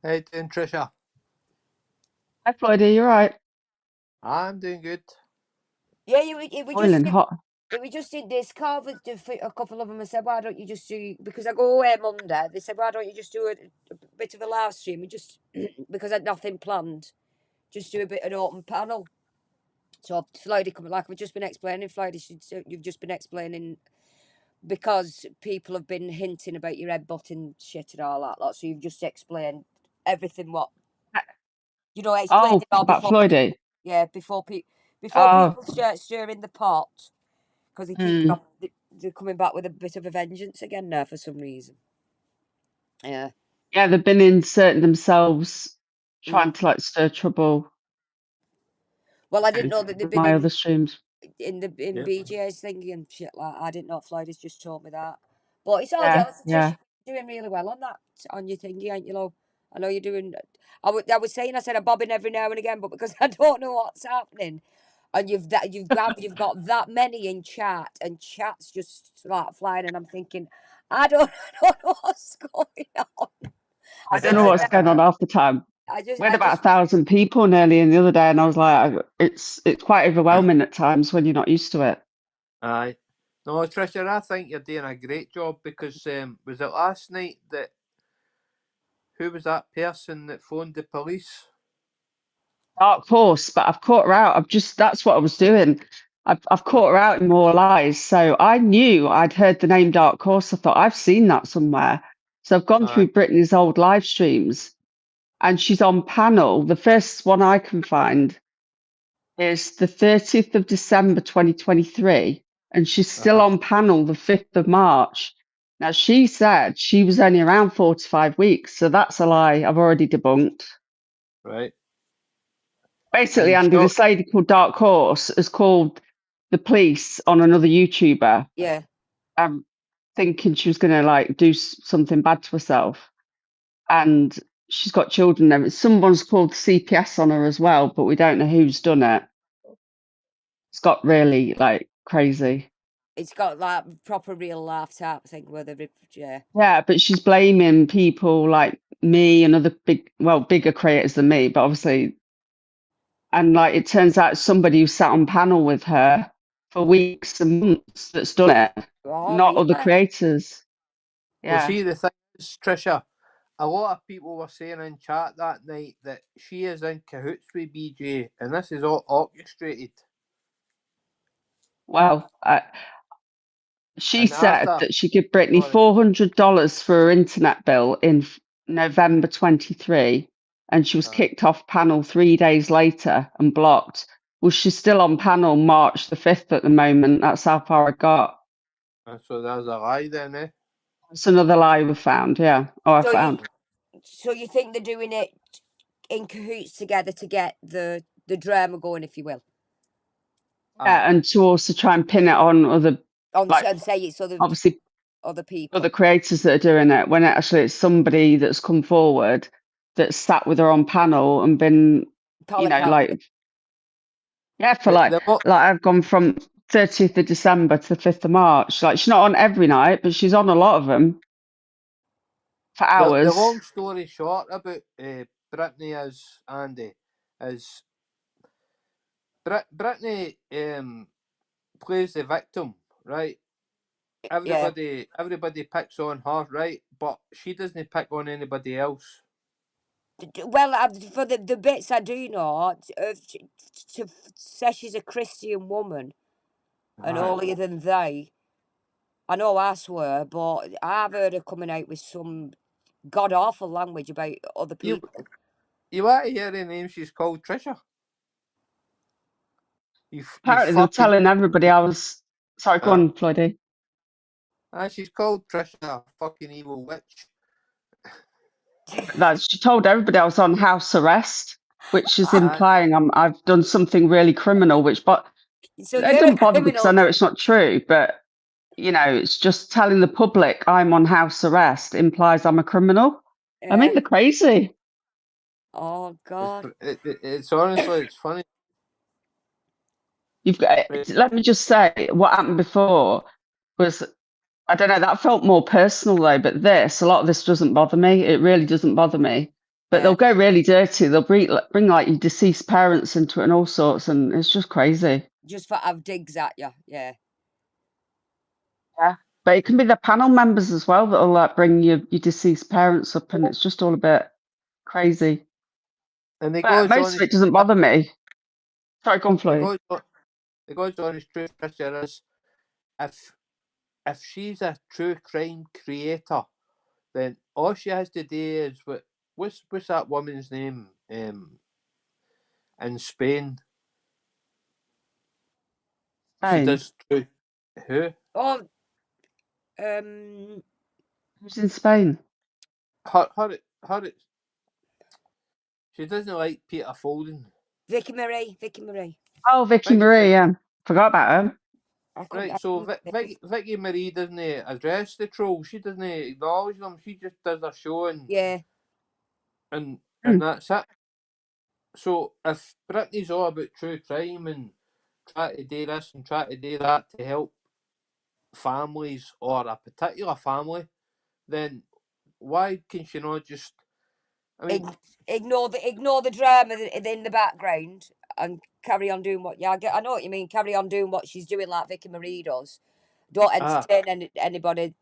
How you doing, Trisha? Hi, Floyd. Are you right? I'm doing good. Yeah, we just Boiling hot. It was just in Discord with a couple of them. I said, why don't you just do, because I go away Monday, they said, why don't you just do a bit of a live stream? And just, because I had nothing planned, just do a bit of an open panel. So Floydie coming, like we've just been explaining, Floydie, you've just been explaining, because people have been hinting about your headbutting shit and all that lot. So you've just explained everything what, explained Oh, it all about before, Floydie. yeah, before Oh, people start stirring the pot. Because he keeps mm. they're coming back with a bit of a vengeance again now for some reason. Yeah. Yeah, they've been inserting themselves, trying Mm. to like stir trouble Well, I didn't in know that they'd been my other streams. in Yep. BJ's thingy and shit like. I didn't know. Floyd's just told me that. But it's all Yeah, jealous. Trish, yeah. you're doing really well on that on your thingy, ain't you, love? I know you're doing. I was saying, I said I'm bobbing every now and again, but because I don't know what's happening, and you've got that many in chat, and chat's just like flying, and I'm thinking, I don't know what's going on. I I don't said know to what's Red, going on half the time. We had I about just 1,000 people nearly in the other day, and I was like, it's quite overwhelming at times when you're not used to it. Aye. No, Tricia, I think you're doing a great job because was it last night that who was that person that phoned the police? Dark horse, but I've caught her out. That's what I was doing. I've Uh, caught her out in more lies. So I knew I'd heard the name Dark Horse. I thought I've seen that somewhere. So I've gone aye, through Brittany's old live streams, and she's on panel. The first one I can find is the 30th of December 2023, and she's still uh-huh, on panel the 5th of March. Now, she said she was only around 4 to 5 weeks, so that's a lie I've already debunked. right. Basically, And Andy, so, this lady called Dark Horse has called the police on another YouTuber, yeah. um, thinking she was going to like do something bad to herself. And she's got children there. Someone's called the CPS on her as well, but we don't know who's done it. It's got really like crazy. It's got like proper real life type thing where yeah. Yeah, but she's blaming people like me and other bigger creators than me, but obviously, and like it turns out somebody who sat on panel with her for weeks and months that's done it, Oh, not really? other creators. well, Yeah. see, the thing is, Tricia, a lot of people were saying in chat that night that she is in cahoots with BJ, and this is all orchestrated. Well, she And said after, that she gave Brittany sorry, $400 for her internet bill in November 23, and she was aye, kicked off panel 3 days later and blocked. Well, she's still on panel March the 5th at the moment. That's how far I got. so there's a lie then, eh? That's another lie we found. Yeah. Oh, I So you found. so you think they're doing it in cahoots together to get the drama going, if you will? Aye. Yeah, and to also try and pin it on other, like And say it's obviously other other people. creators that are doing it, when actually it's somebody that's come forward that's sat with her on panel and been, Polycarp. like, yeah, for The, the, like I've gone from 30th of December to 5th of March. Like she's not on every night, but she's on a lot of them for the hours. long story short about Brittany is, Andy, is Brittany plays the victim, right? Yeah. Everybody picks on her, right? But she doesn't pick on anybody else. Well, for the bits I do know, to say she's a Christian woman and Aye. holier than they. I know I swear, but I've heard her coming out with some god awful language about other You people. you want to hear the name? She's called Trisha. You Apparently, they were fucking. telling everybody I was. Sorry, go on, Floydie. She's called Trisha, a fucking evil witch. That she told everybody I was on house arrest, which is Aye. implying I've done something really criminal. But So it you're a doesn't bother me because I criminal. know it's not true. But it's just telling the public I'm on house arrest implies I'm a criminal. I Yeah. mean, they're crazy. Oh God. It's honestly, it's funny. You've got. Right. Let me just say, what happened before was, I don't know, that felt more personal though. But a lot of this doesn't bother me. It really doesn't bother me. But Yeah. they'll go really dirty. They'll bring like your deceased parents into it and all sorts, and it's just crazy. Just for have digs at you. Yeah. But it can be the panel members as well that'll like bring your deceased parents up, and it's just all a bit crazy. And they But goes most on of as it doesn't bother me. Sorry, go on, they Floyd. goes on as true Tricia is. If she's a true crime creator, then all she has to do is what's that woman's name in Spain? She Spain. does true. Who? Oh, Who's in Spain? Her. She doesn't like Peter Folden. Vicky Marie. Oh, Vicky Vicky, Marie. Yeah, forgot about her. right, so Vicky Marie doesn't address the troll. She doesn't acknowledge them. She just does a show Yeah, and Hmm. that's it. So if Britney's all about true crime and try to do this and try to do that to help families or a particular family, then why can she not just? I mean, ignore the drama in the background and carry on doing what. Yeah, I know what you mean. Carry on doing what she's doing, like Vicky Marie does. Don't entertain anybody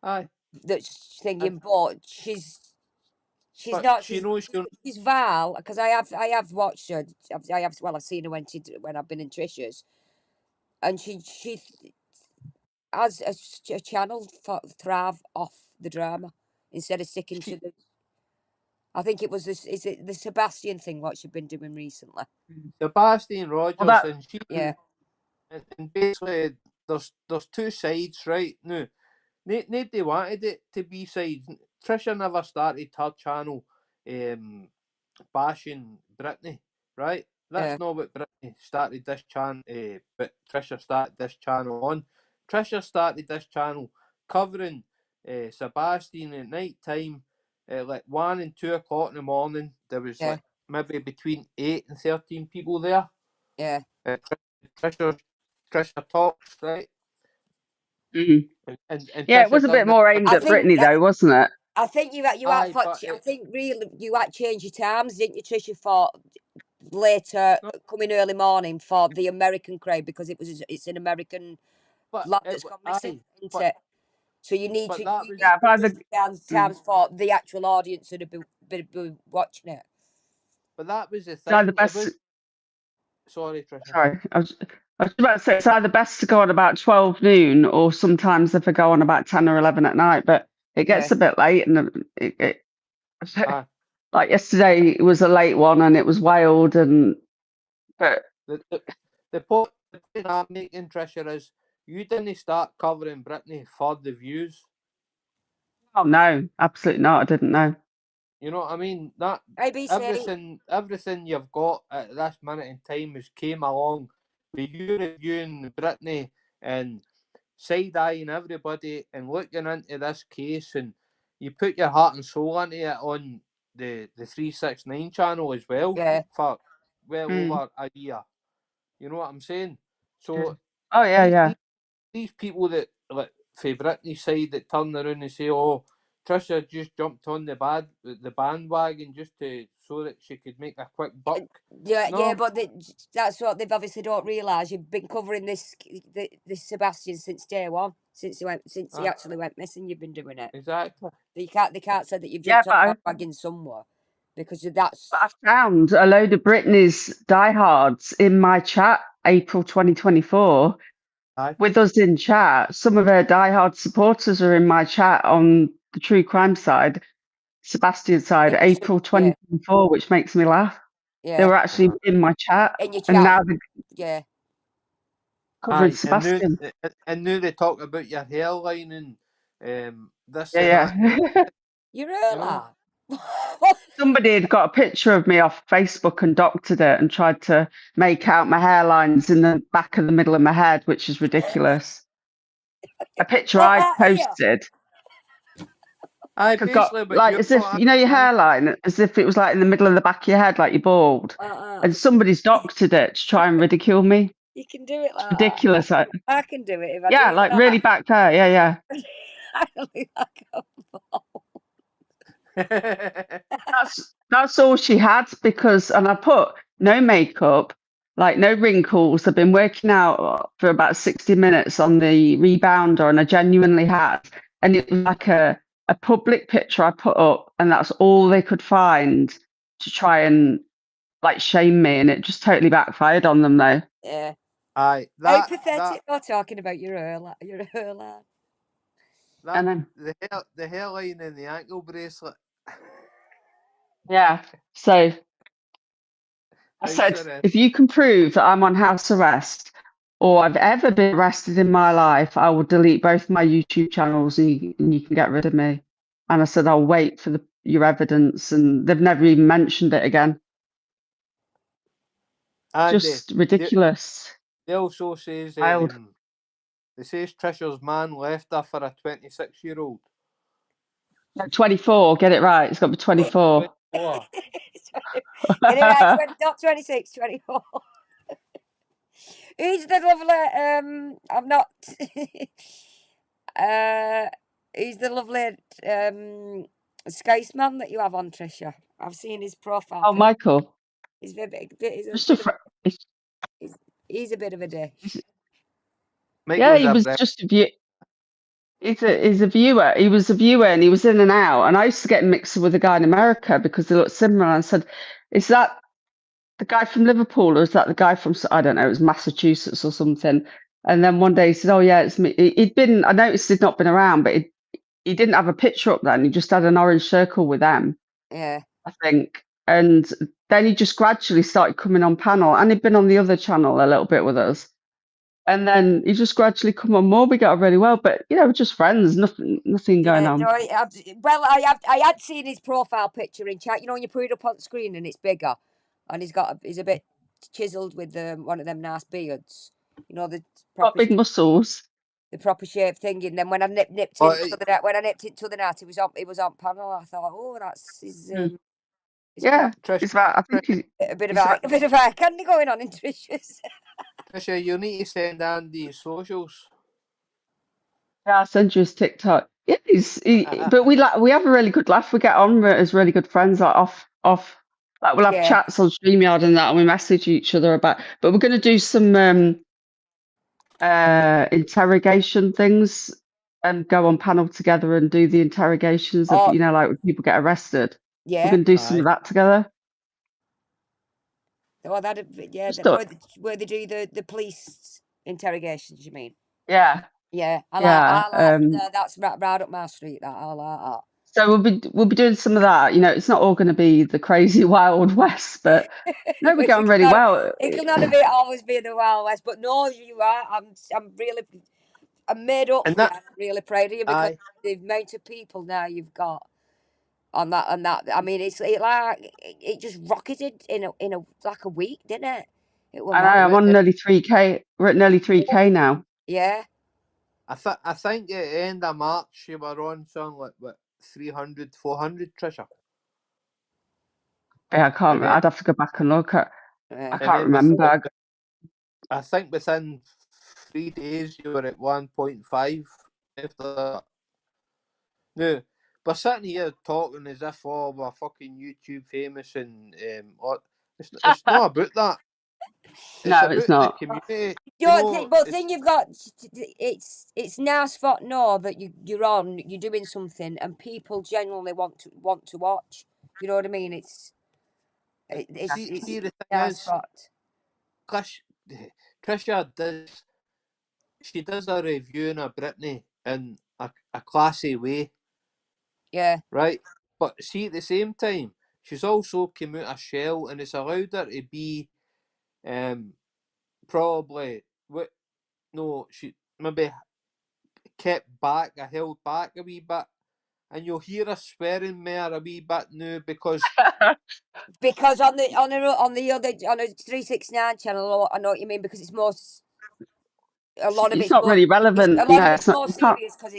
aye, that's thinking, but she's but not. she knows you're. She's Val, because I have watched her. I've seen her when I've been in Trisha's, and she has a channel for thrive off the drama instead of sticking to She, the. I think it was this. Is it the Sebastian thing? What she'd been doing recently? Sebastian Well, Rogers that and she Yeah, and basically there's two sides right now. Nobody wanted it to be sides. Trisha never started her channel bashing Britney, right? yeah, That's not what Britney started this channel, but Trisha started this channel on. Trisha started this channel covering Sebastian at night time, like 1 and 2 o'clock in the morning. There was yeah, like maybe between 8 and 13 people there. yeah. Uh, Trisha, Trisha talks, right? Mhm. And Yeah, it Trisha was a bit done this. more aimed I at think Britney though, wasn't it? I think you had Aye, for. but I think really you had changed your times, didn't you, Trisha? For later, no, coming early morning for the American crowd because it's an American but lad it, that's gone missing, aye, isn't but it? So you need but that was Yeah, to by adjust the the mm. times for the actual audience that have been watching it. the It's either thing. It best. was sorry, Trisha. Sorry, I was about to say it's either best to go on about 12 noon or sometimes if I go on about 10 or 11 at night, but it Yeah, gets a bit late and it Aye. like yesterday it was a late one and it was wild and but The, the, the point I'm making, Trisha, is you didn't start covering Britney for the views. oh no, absolutely not. I didn't know. You know what I mean? That ABC. everything you've got at this minute in time has came along with you reviewing Britney and side eyeing everybody and looking into this case, and you put your heart and soul into it on the 369 channel as well Yeah, for well Mm. over a year. You know what I'm saying? So Oh yeah, these yeah. these, these people that like for Britney's side that turn around and say, "Oh, Trisha just jumped on the bandwagon just to so that she could make a quick buck." yeah, No, but that's what they've obviously don't realise. You've been covering this Sebastian since day one, since he uh, actually went missing. You've been doing it. exactly. They can't say that you've Yeah, jumped on a bandwagon somewhere because but I that's found a load of Britney's diehards in my chat April 2024 Aye. with us in chat. Some of her diehard supporters are in my chat on the true crime side, Sebastian side, in your April yeah, 2024, which makes me laugh. They yeah, were actually in my chat, in your and chat. now they're Yeah, covering Aye, Sebastian. and now they talk about your hairline and this and Yeah, that. And yeah. you you know, realise. Somebody had got a picture of me off Facebook and doctored it and tried to make out my hairlines in the back of the middle of my head, which is ridiculous. A picture What I that here? posted aye, got basically, but like you're as if not you know your understanding. hairline, as if it was like in the middle of the back of your head, like you're bald. Uh, And somebody's doctored it to try and ridicule me. you can do it It's like that. ridiculous. I can do it if I Yeah, do like really that. back there. Yeah, yeah. I look like That's all she had because, and I put no makeup, like no wrinkles. I've been working out for about 60 minutes on the rebounder, and I genuinely had. And it was like a public picture I put up, and that's all they could find to try and like shame me, and it just totally backfired on them though. Yeah. Aye, How that pathetic you're talking about your hairline. And then the hairline and the ankle bracelet. yeah, so I House said, arrest. if you can prove that I'm on house arrest or I've ever been arrested in my life, I will delete both my YouTube channels and you can get rid of me. And I said, I'll wait for your evidence. And they've never even mentioned it again. And Just ridiculous. they also says Wild. they says Trisha's man left her for a 26-year-old. No, 24, get it right. It's got to be 24. 24. Get it right, not 26, 24. Who's the lovely, I'm not, who's the lovely Spaceman that you have on, Trisha? I've seen his profile Oh, picture. Michael. He's a bit Just a he's a bit of a dish. yeah, he was just a view. He's a viewer. He was a viewer and he was in and out. And I used to get mixed with a guy in America because they looked similar. And I said, is that the guy from Liverpool or is that the guy from, I don't know, it was Massachusetts or something. And then one day he said, oh, yeah, it's me. I noticed he'd not been around, but he didn't have a picture up then. He just had an orange circle with them, Yeah. I think. And then he just gradually started coming on panel. And he'd been on the other channel a little bit with us. And then he just gradually come on more. We got on really well, but we're just friends. Nothing going on. No, I had seen his profile picture in chat. You know, when you put it up on the screen and it's bigger, and he's a bit chiseled with one of them nice beards. You know, the Got big muscles. the proper shape thing. And then when I nipped into the net, it was on panel. I thought, oh, that's his. Yeah, it's about. I think he's a bit of eye candy going on in Trisha's. Trisha, you need to send Andy's socials. Yeah, I'll send you his TikTok. Yeah, but we have a really good laugh. We get on as really good friends. Like off. Like we'll have chats on StreamYard and that, and we message each other about. But we're going to do some interrogation things and go on panel together and do the interrogations of like when people get arrested. Yeah, we're going to do some of that together. Oh, where they do the police interrogations. You mean? Yeah. Yeah, I like that's right up my street. That I like that. So we'll be doing some of that. It's not all going to be the crazy Wild West, but no, we're going really well. It can not always be the Wild West, but no, you are. I'm made up for it. I'm really proud of you because the amount of people now you've got on that and that. I mean, it just rocketed in a like a week, didn't it? I know. I'm on nearly 3K. We're at nearly 3K now. Yeah. I think at the end of March you were on something like what 300, 400, Trisha. Yeah, I can't. I'd have to go back and look at. I can't remember. I think within 3 days you were at 1.5. After no, we're sitting here talking as if we're fucking YouTube famous and it's not about that. It's not. The community. But then you've got it's now spot now that you're doing something and people genuinely want to watch. You know what I mean? It's the now thing is, spot. Trisha does a review on a Britney in a classy way. Yeah. Right? But see, at the same time, she's also come out of shell and it's allowed her to be she maybe held back a wee bit. And you'll hear her swearing more a wee bit now because on the other 369 channel, I know what you mean, because it's more a lot of it's not really relevant. A lot of it's more serious because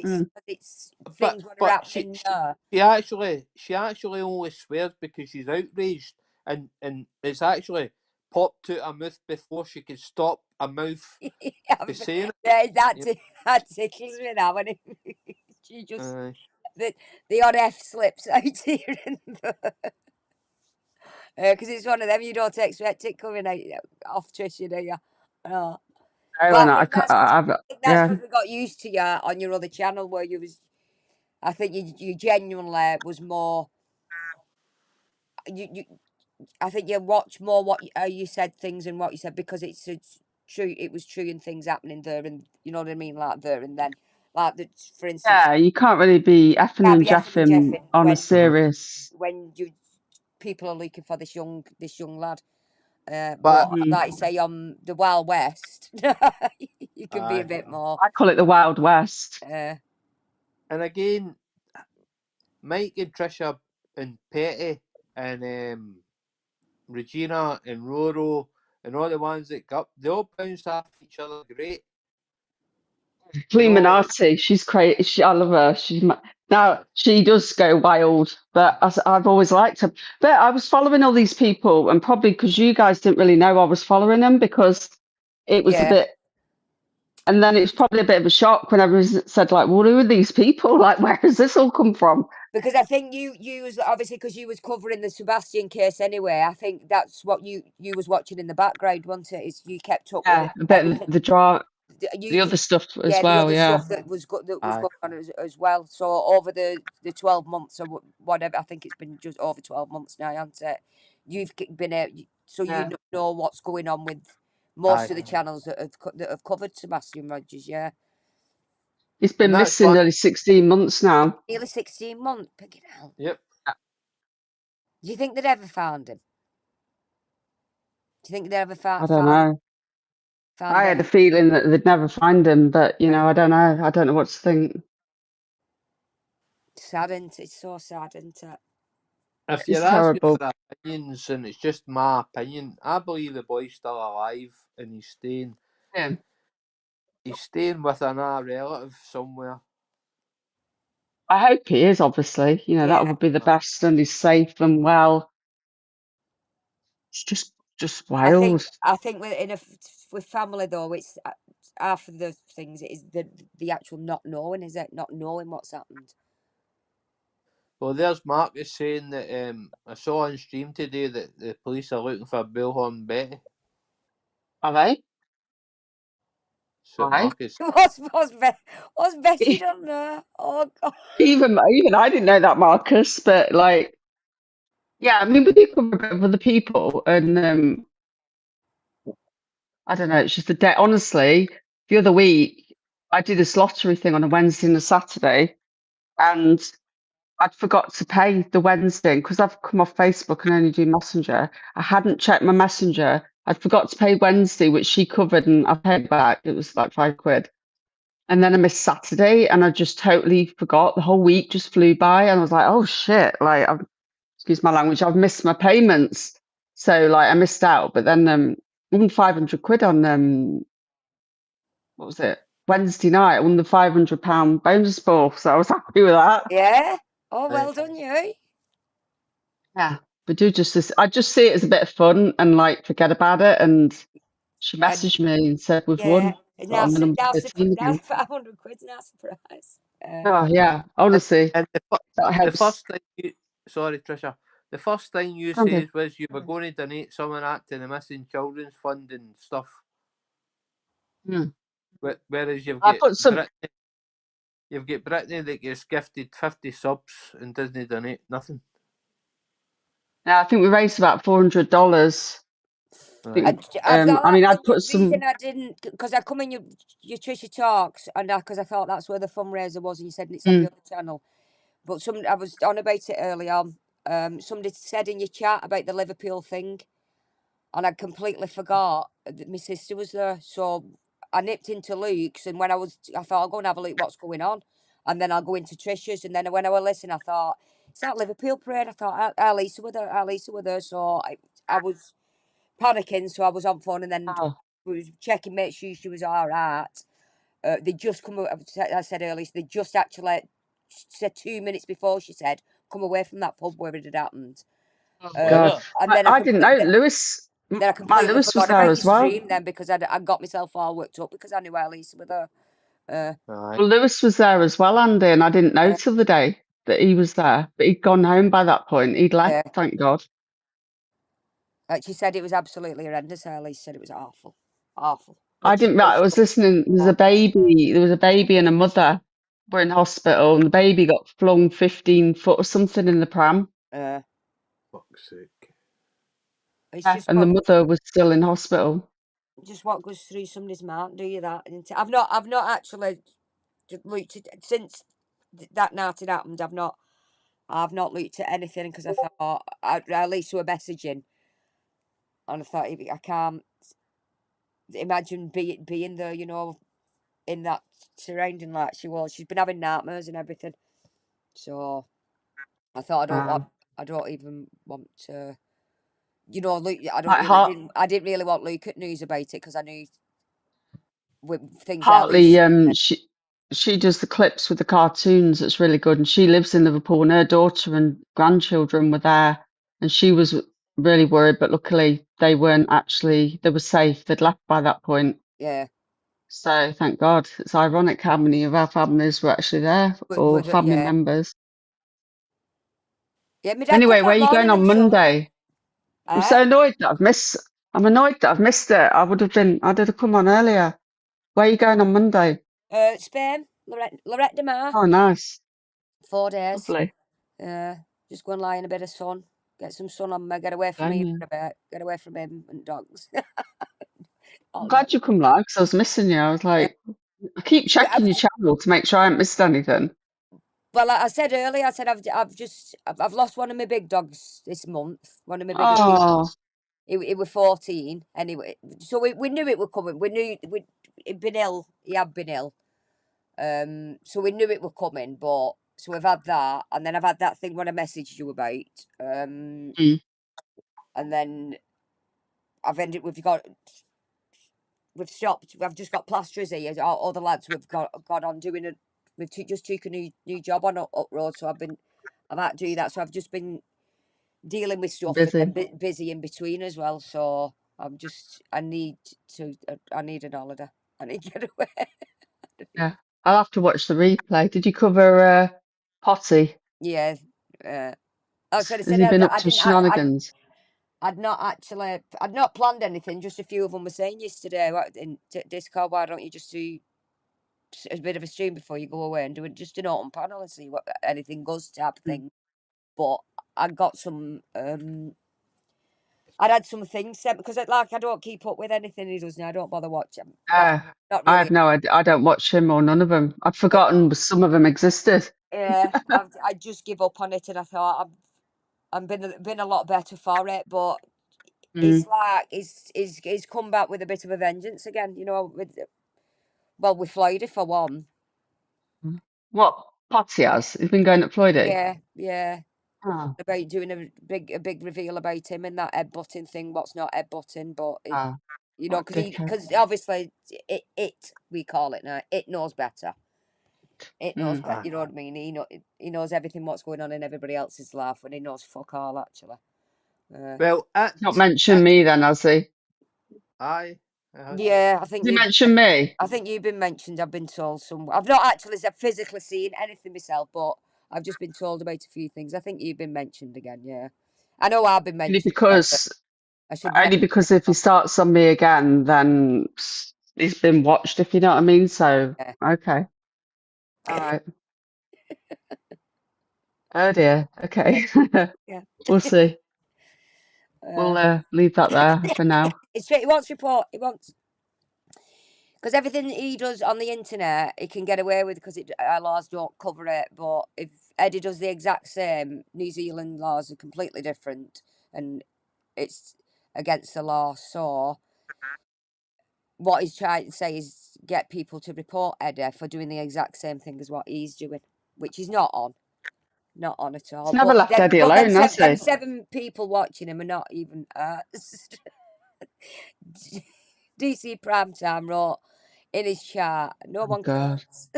it's things that are happening there. She actually only swears because she's outraged, and it's actually popped out her mouth before she could stop her mouth saying it. That tickles me now when she just the odd F slips out here and there. Because it's one of them you don't expect it coming out off Trisha, do you? No. Oh, But I and think that's because yeah, we got used to you on your other channel where you was. I think you genuinely was more. You I think you watch more what you said things and what you said because it's true. It was true and things happening there, and you know what I mean, like there and then, like the, for instance, yeah. You can't really be effing can't and be effing and jeffing jeffing on a serious. when you people are looking for this young lad. But But Mm. like you say, on the Wild West, you can be a aye. bit more. I call it the Wild West. And again, Mike and Trisha and Petty and Regina and Roro and all the ones that got, they all bounce off each other great. You know, Illuminati, she's crazy. I love her. Now she does go wild, but I've always liked her. But I was following all these people, and probably because you guys didn't really know I was following them because it was a Yeah, bit. And then it's probably a bit of a shock when everyone said, like, well, who are these people? Like, where has this all come from? because I think you was obviously because you was covering the Sebastian case anyway. I think that's what you was watching in the background, wasn't it? Is you kept up with Yeah, it, a bit of everything. the other stuff as Yeah, the well. other Yeah, stuff that was aye, going on as well. So over the 12 months or whatever, I think it's been just over 12 months now, hasn't it? You've been out, so you yeah. know what's going on with most aye. of the channels that have covered Sebastian Rogers. Yeah, He's And been that's missing one. nearly 16 months now. nearly 16 months. Pick it out. Yep. Do you think they'd ever found him? Do you think they'd ever I don't know. found I had a any? feeling that they'd never find him, but I don't know. I don't know what to think. Sad, isn't it? It's so sad, isn't it? If It's you're asking terrible. for opinions, and it's just my opinion, I believe the boy's still alive and Yeah. he's staying with an relative somewhere. I hope he is, obviously. Yeah. That would be the best, and he's safe and well. It's just wild. I think with family though, it's half of the things it is the actual not knowing, is it? Not knowing what's happened. Well, there's Marcus saying that I saw on stream today that the police are looking for Bullhorn Betty. Are they? So Why? Marcus, What's Betty done there? Oh God. Even I didn't know that, Marcus. But like, yeah, I mean, we do cover a bit of other people, and I don't know. It's just the day. Honestly, the other week I did this lottery thing on a Wednesday and a Saturday, and I'd forgot to pay the Wednesday because I've come off Facebook and only do Messenger. I hadn't checked my Messenger. I'd forgot to pay Wednesday, which she covered, and I paid back. It was like £5. And then I missed Saturday, and I just totally forgot. The whole week just flew by, and I was like, "Oh shit!" Like, excuse my language, I've missed my payments. So like, I missed out. But then I won £500 on what was it? Wednesday night. I won the £500 bonus ball, so I was happy with that. Yeah. Oh, right? well done, you. Yeah, but do just this. I just see it as a bit of fun and like forget about it. And she And messaged me and said we've yeah, won. But I'm the number 13 now again. 500 quid. Now surprise. Oh yeah, And, honestly, and that the helps. first thing you, sorry Trisha, the first thing you Granted. said was you were going to donate some of that to the Missing Children's Fund and stuff. Hmm. Whereas you've I got put some. Brittany that gets gifted 50 subs and doesn't donate nothing. Now I think we raised about $400. Right. I mean, I'd The put reason some. I didn't, because I come in your Trisha Talks, and because I thought that's where the fundraiser was, and you said it's on the other channel. But I was on about it early on. Somebody said in your chat about the Liverpool thing, and I completely forgot that my sister was there. So I nipped into Luke's, and I thought I'll go and have a look what's going on, and then I'll go into Trisha's, and then when I was listening, I thought it's that Liverpool parade. I thought Lisa with her, so I was panicking, so I was on phone, and then Oh, was checking, make sure she was all right. They just come. I said earlier, they just actually said 2 minutes before she said, "Come away from that pub where it had happened." oh Was God, it? And then I didn't know. Lewis, then I my completely Lewis was forgot there about your as well. stream then because I got myself all worked up because I knew Lisa with her. Aye. Well, Lewis was there as well, Andy, and I didn't know till the day that he was there. But he'd gone home by that point. He'd left, Yeah. thank God. She said it was absolutely horrendous. Ellie said it was awful, awful. I Which didn't. I is, was listening. There was a baby. There was a baby and a mother were in hospital, and the baby got flung 15 foot or something in the pram. Fuck's sake. it's just And the mother was still in hospital. what goes through somebody's mind. Do you that? I've not actually looked at since that night it happened. I've not looked at anything because I thought at least we were messaging, and I thought I can't imagine being there, in that surrounding like she was. She's been having nightmares and everything. So I thought I don't even want to, look. Like heart, I didn't really want to look at news about it because I knew with things partly, Ellie's. she does the clips with the cartoons. It's really good, and she lives in Liverpool, and her daughter and grandchildren were there, and she was really worried, but luckily they weren't actually. They were safe. They'd left by that point. Yeah, So thank God. It's ironic how many of our families were actually there, or family yeah, members. yeah. My dad come Anyway, where that are you going morning on and told me. Monday? I'm so annoyed that I've missed. I'm annoyed that I've missed it. I'd have come on earlier. Where are you going on Monday? Spain, Lorette de Mar, Oh, nice. 4 days. Lovely. Just go and lie in a bit of sun, get some sun on me, get away from me Blame for a bit, get away from him and dogs. I'm Oh no. glad you come live because I was missing you. I was Yeah. like, I keep checking your channel to make sure I haven't missed anything. Well, like I said earlier, I said I've lost one of my big dogs this month. One of my biggest. Oh, He was 14 anyway, so we knew it was coming. We knew he'd been ill. He had been ill. So we knew it was coming. But so we've had that, and then I've had that thing when I messaged you about. mm, And then we've stopped. We've just got plasterers here. All the lads we've got on doing it. Just took a new job on up road, so I've had to do that. So I've just been dealing with stuff and busy. busy in between as well. So I need I need an holiday. I need to get away. Yeah. I'll have to watch the replay. Did you cover Potty? Yeah. Oh, so I Has said he been up I to didn't. shenanigans? I'd not planned anything. Just a few of them were saying yesterday in Discord, why don't you just do a bit of a stream before you go away and do it just an open panel and see what anything goes type of Mm. thing. But I got some. I'd had some things sent because I don't keep up with anything he does now. I don't bother watching. Not I really. have no idea. I don't watch him or none of them. I'd forgotten some of them existed. Yeah, I just give up on it, and I thought I'm been a lot better for it. But Mm. it's like he's come back with a bit of a vengeance again. With Floydie for one. What Potty has? He's been going at Floydie. Yeah, yeah. Oh, About doing a big reveal about him and that headbutting thing. What's not headbutting, but oh, what a dickhead. because obviously we call it now. It knows better. It knows Mm. better. You know what I mean? He knows everything what's going on in everybody else's life, and he knows fuck all actually. Well, He's not mentioned me then, has he? aye. Yeah, Has he mentioned me? I think you've been mentioned. I've been told some. I've not actually physically seen anything myself, but I've just been told about a few things. I think you've been mentioned again. Yeah, I know I've been Only mentioned again, but because I should only never. because if he starts on me again, then he's been watched, if you know what I mean. So Yeah. okay. All right. Oh dear. Okay. Yeah. We'll see. Uh, We'll leave that there for now. it's straight. He wants report. He wants because everything he does on the internet, he can get away with because our laws don't cover it. But if Eddie does the exact same, New Zealand laws are completely different, and it's against the law. So what he's trying to say is get people to report Eddie for doing the exact same thing as what he's doing, which he's not on. Not on at He's all. never left Eddie But alone, has them he? 7 people watching him are not even DC Primetime wrote in his chat, no Oh one God. cares.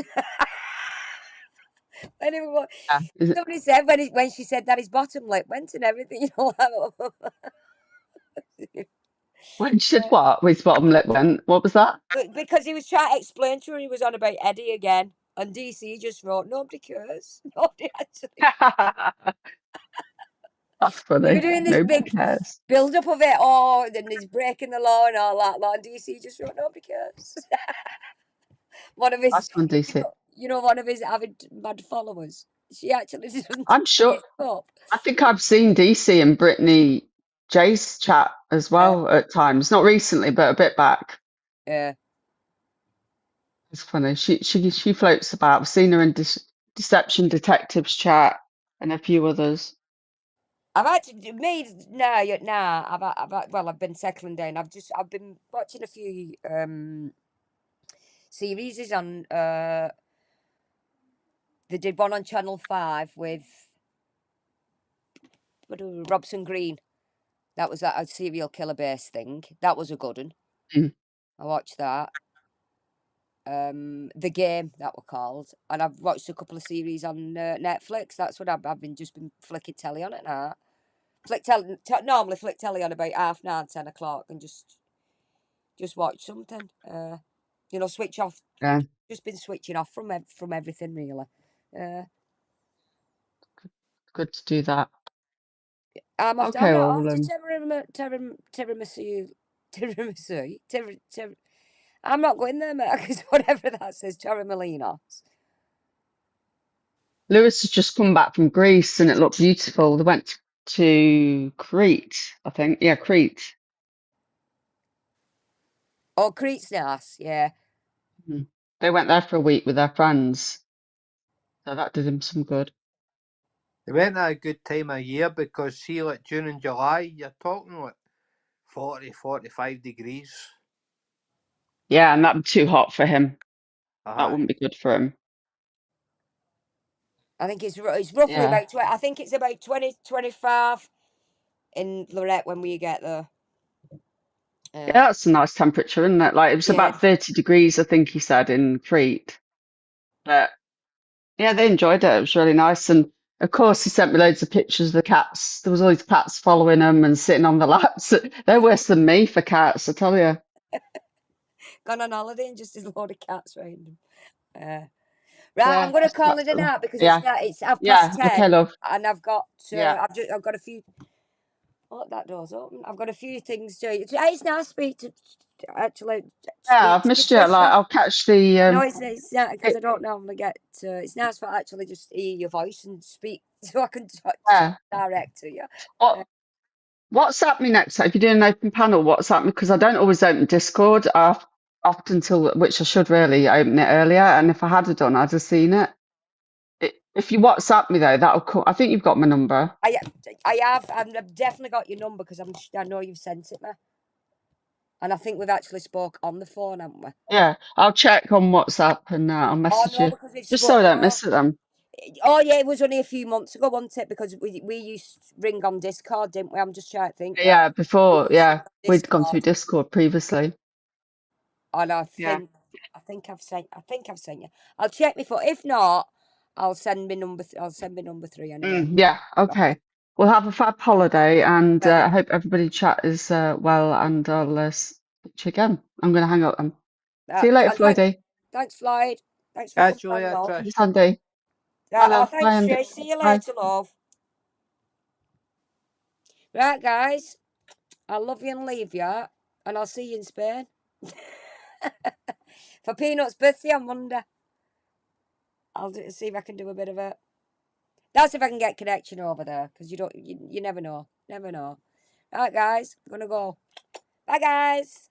Anyway, Yeah. Is it, somebody said when she said that his bottom lip went and everything, when she did what? His bottom lip went. What was that? because he was trying to explain to her he was on about Eddie again, and DC just wrote, nobody cares. Nobody actually. That's They were funny. doing this Nobody big cares. build up of it. Oh, then he's breaking the law and all that. And DC just wrote no because one of his, That's fun, DC. one of his avid mad followers. She actually doesn't I'm sure. use up. I think I've seen DC and Brittany J's chat as well at times. Not recently, but a bit back. Yeah. It's funny. She floats about. I've seen her in Deception Detectives chat and a few others. I've actually I've been settling down. I've been watching a few series on they did one on Channel 5 with Robson Green. That was a serial killer based thing. That was a good one. Mm. I watched that. The Game, that were called, and I've watched a couple of series on Netflix. That's what I've been flicking telly on it now. Normally flick telly on about 9:30, 10 o'clock, and just watch something. Switch off. Yeah, Just been switching off from everything really. good to do that. I'm off. I'm Okay, not well, off to tiramisu. I'm not going there, mate, because whatever that says, Torremolinos. Lewis has just come back from Greece and it looked beautiful. They went to Crete, I think. Yeah, Crete. Oh, Crete's nice, yeah. Mm. They went there for a week with their friends, so that did him some good. They went at a good time of year because see, like June and July, you're talking like 40, 45 degrees. Yeah, and that'd be too hot for him. That Aye. wouldn't be good for him. I think it's roughly Yeah. about 20. I think it's about 20, 25 in Lorette when we get there. Yeah, that's a nice temperature, isn't it? Like it was Yeah. about 30 degrees, I think he said, in Crete. But yeah, they enjoyed it. It was really nice. And of course, he sent me loads of pictures of the cats. There was all these cats following him and sitting on the laps. They're worse than me for cats, I tell you. Gone on holiday and just a load of cats around him. Right, Yeah, I'm going to just call cats it an them. hour because Yeah, it's 10:30, yeah. Okay, love. and I've got Yeah, I've got a few. Oh, that door's open. I've got a few things to. It's nice to yeah. speak I've to you, missed you. Like, Trisha. I'll catch the I know it's not because I it- don't normally get. It's nice for actually just hear your voice and speak, so I can yeah. direct to you. What WhatsApp me next time if you're doing an open panel. WhatsApp me because I don't always open Discord. I often till which I should really open it earlier. And if I had done, I'd have seen it. If you WhatsApp me though, that'll come. I think you've got my number. I have. I've definitely got your number because I know you've sent it me, and I think we've actually spoke on the phone, haven't we? Yeah, I'll check on WhatsApp and I'll Oh message no, you because we've just so spoke. I don't No. miss it then. Oh yeah, it was only a few months ago, wasn't it? Because we used to ring on Discord, didn't we? I'm just trying to think now. Yeah, We before, used to ring yeah, on we'd gone through Discord, Discord previously. and Yeah. I think I've sent you. I'll check my phone. If not, I'll send my number. I'll send my number 3 anyway. Yeah. Okay. We'll have a fab holiday, and Yeah. I hope everybody chat is well. And I'll speak to you again. I'm going to hang up then. See you later, And thanks, Floydie. Floyd. Thanks for coming Catch you on, later, love. Trish. Sandy. Bye Oh, now. Bye, thanks, Andy. Trish. See you Bye. later, love. Right, guys. I'll love you and leave you, and I'll see you in Spain for Peanut's birthday on Monday. I'll see if I can do a bit of it. That's if I can get connection over there, because you never know. Never know. Right, guys, I'm gonna go. Bye, guys.